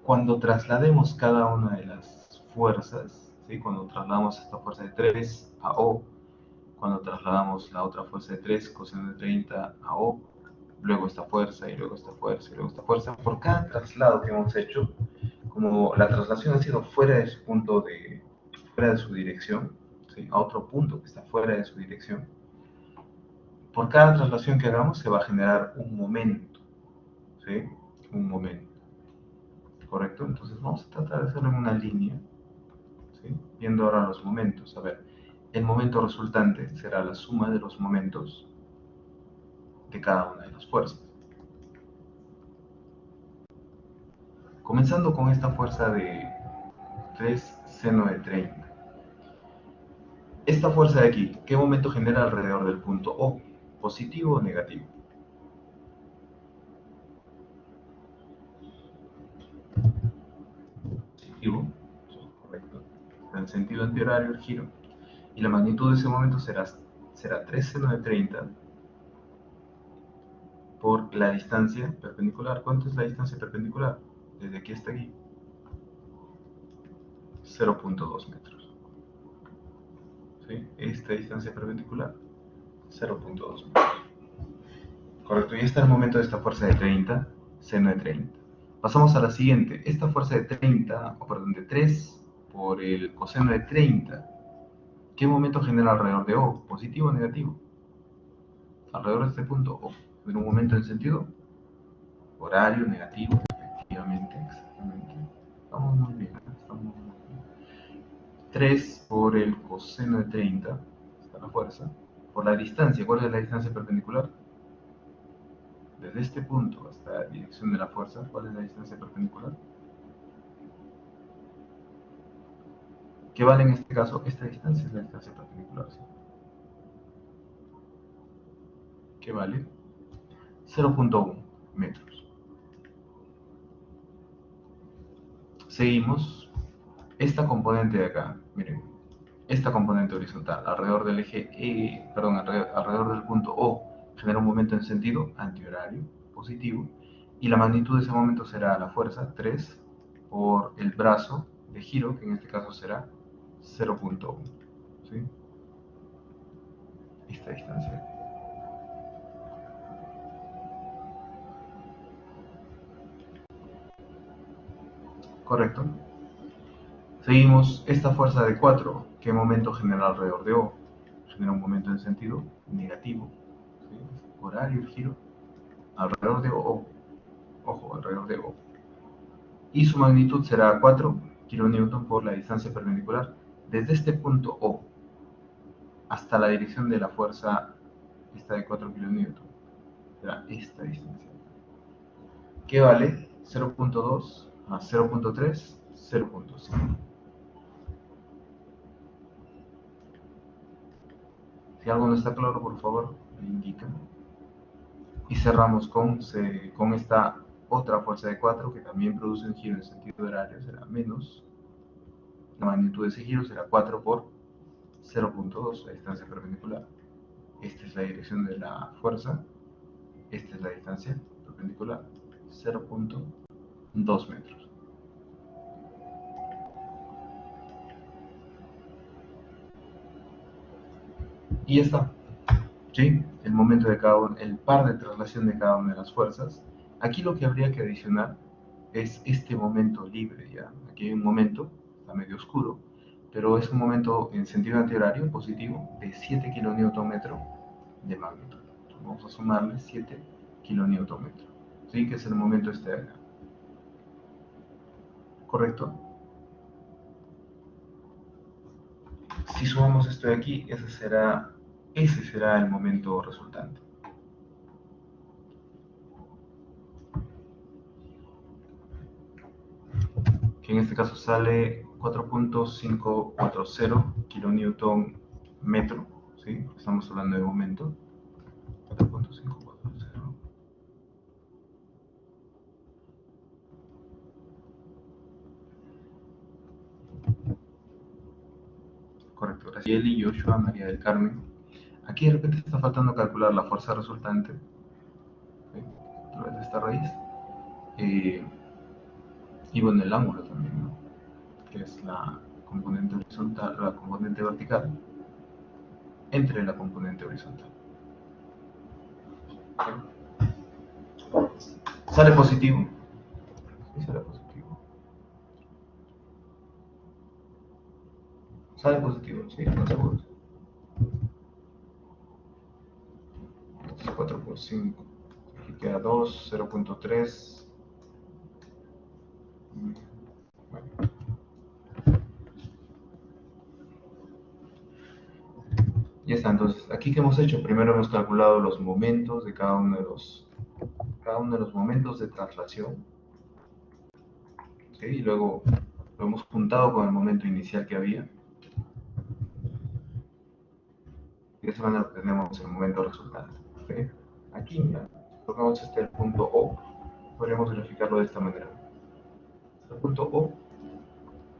cuando traslademos cada una de las fuerzas, ¿sí? Cuando trasladamos esta fuerza de 3 a O, cuando trasladamos la otra fuerza de 3 coseno de 30 a O, luego esta fuerza y luego esta fuerza y luego esta fuerza, por cada traslado que hemos hecho, como la traslación ha sido fuera de su punto de, fuera de su dirección, ¿sí? A otro punto que está fuera de su dirección, por cada traslación que hagamos se va a generar un momento, ¿sí? Un momento, ¿correcto? Entonces vamos a tratar de hacerlo en una línea, ¿sí? Viendo ahora los momentos. A ver, el momento resultante será la suma de los momentos de cada una de las fuerzas. Comenzando con esta fuerza de 3 seno de 30. Esta fuerza de aquí, ¿qué momento genera alrededor del punto O? ¿Positivo o negativo? Positivo, correcto. En sentido antihorario el giro. Y la magnitud de ese momento será 3 seno de 30 por la distancia perpendicular. ¿Cuánto es la distancia perpendicular? Desde aquí hasta aquí. 0.2 metros. ¿Sí? Esta distancia perpendicular, 0.2 metros. Correcto, y está el momento de esta fuerza de 30, seno de 30. Pasamos a la siguiente. Esta fuerza de 30, o perdón, de 3 por el coseno de 30. ¿Qué momento genera alrededor de O? ¿Positivo o negativo? Alrededor de este punto O. ¿En un momento en sentido? horario negativo, efectivamente, exactamente. Estamos muy bien, estamos muy bien. 3 por el coseno de 30, está la fuerza, por la distancia. ¿Cuál es la distancia perpendicular? Desde este punto hasta la dirección de la fuerza, ¿cuál es la distancia perpendicular? ¿Qué vale en este caso? Esta distancia es la distancia perpendicular, ¿sí? ¿Qué vale? 0.1 metros. Seguimos. Esta componente de acá, miren, esta componente horizontal alrededor del eje perdón, alrededor del punto O genera un momento en sentido antihorario, positivo, y la magnitud de ese momento será la fuerza 3 por el brazo de giro, que en este caso será 0.1, ¿sí? Esta distancia. Correcto. Seguimos. Esta fuerza de 4, ¿qué momento genera alrededor de O? Genera un momento en sentido negativo, ¿sí? Horario, giro, alrededor de O. Ojo, alrededor de O. Y su magnitud será 4 kN por la distancia perpendicular desde este punto O hasta la dirección de la fuerza, esta de 4 kN. Será esta distancia. ¿Qué vale? 0.2 más 0.3, 0.5. Si algo no está claro, por favor, me indican. Y cerramos con esta otra fuerza de 4 que también produce un giro en sentido horario, será menos. La magnitud de ese giro será 4 por 0.2, la distancia perpendicular. Esta es la dirección de la fuerza, esta es la distancia perpendicular, 0.2 metros. Y ya está, ¿sí? El momento de cada uno, el par de traslación de cada una de las fuerzas. Aquí lo que habría que adicionar es este momento libre, ¿ya? Aquí hay un momento, está medio oscuro, pero es un momento en sentido antihorario positivo de 7 kN de magnitud. Vamos a sumarle 7 kN, ¿sí? Que es el momento este de acá. ¿Correcto? Si sumamos esto de aquí, ese será el momento resultante. Que en este caso sale 4.540 kN metro, ¿sí? Estamos hablando de momento. 4.540. Correcto, Graciela y Joshua, María del Carmen. Aquí de repente está faltando calcular la fuerza resultante, ¿sí? A través de esta raíz. Y bueno, el ángulo también, ¿no? Que es la componente horizontal, la componente vertical entre la componente horizontal. Sale positivo. Sí, sale positivo. Sale positivo, sí, no seguros. 4 por 5. Aquí queda 2, 0.3. Bueno. Ya está, entonces, aquí que hemos hecho, primero hemos calculado los momentos de cada uno de los momentos de traslación, ¿sí? Y luego lo hemos juntado con el momento inicial que había. Y de esa manera obtenemos el momento resultante, ¿sí? Aquí, mira, tocamos el punto O, podríamos verificarlo de esta manera. El punto O,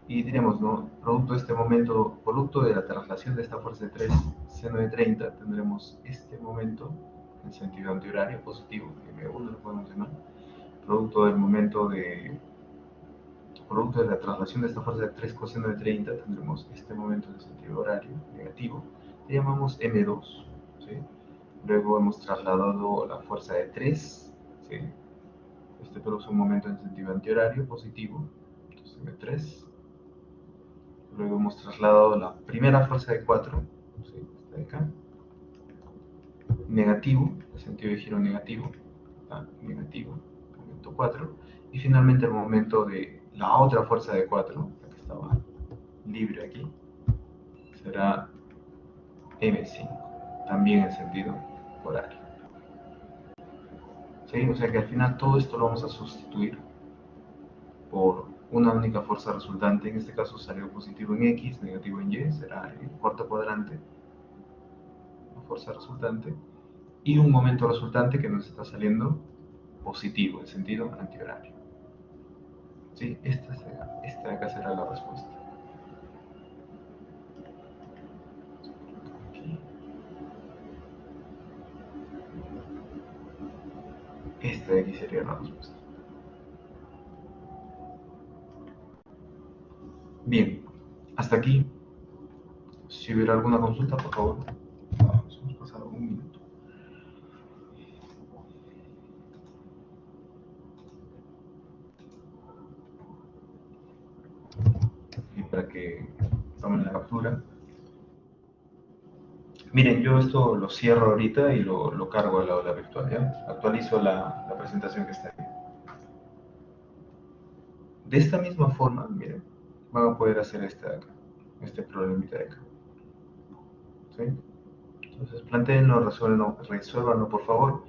y diremos, ¿no? Producto de este momento, producto de la traslación de esta fuerza de 3, seno de 30, tendremos este momento en sentido antihorario positivo, M1 lo podemos llamar, producto del momento producto de la traslación de esta fuerza de 3 coseno de 30, tendremos este momento en sentido horario negativo, le llamamos M2, ¿sí? Luego hemos trasladado la fuerza de 3, ¿sí? Este produce un momento en sentido antihorario positivo, entonces M3. Luego hemos trasladado la primera fuerza de 4, ¿sí? Esta de acá, negativo, el sentido de giro negativo, negativo, momento 4, y finalmente el momento de la otra fuerza de 4, la que estaba libre aquí, será M5, también en sentido horario. ¿Sí? O sea que al final todo esto lo vamos a sustituir por una única fuerza resultante. En este caso salió positivo en X, negativo en Y, será el cuarto cuadrante, la fuerza resultante, y un momento resultante que nos está saliendo positivo, en sentido antihorario. ¿Sí? Esta de acá será la respuesta. Esta de aquí sería la respuesta. Bien, hasta aquí. Si hubiera alguna consulta, por favor. Vamos, hemos pasado un minuto. Y para que tomen la captura. Miren, yo esto lo cierro ahorita y lo cargo al lado de la virtual, ¿ya? Actualizo la presentación que está ahí. De esta misma forma, miren, van a poder hacer este problemita de acá. ¿Sí? Entonces, planteenlo, resuélvanlo por favor.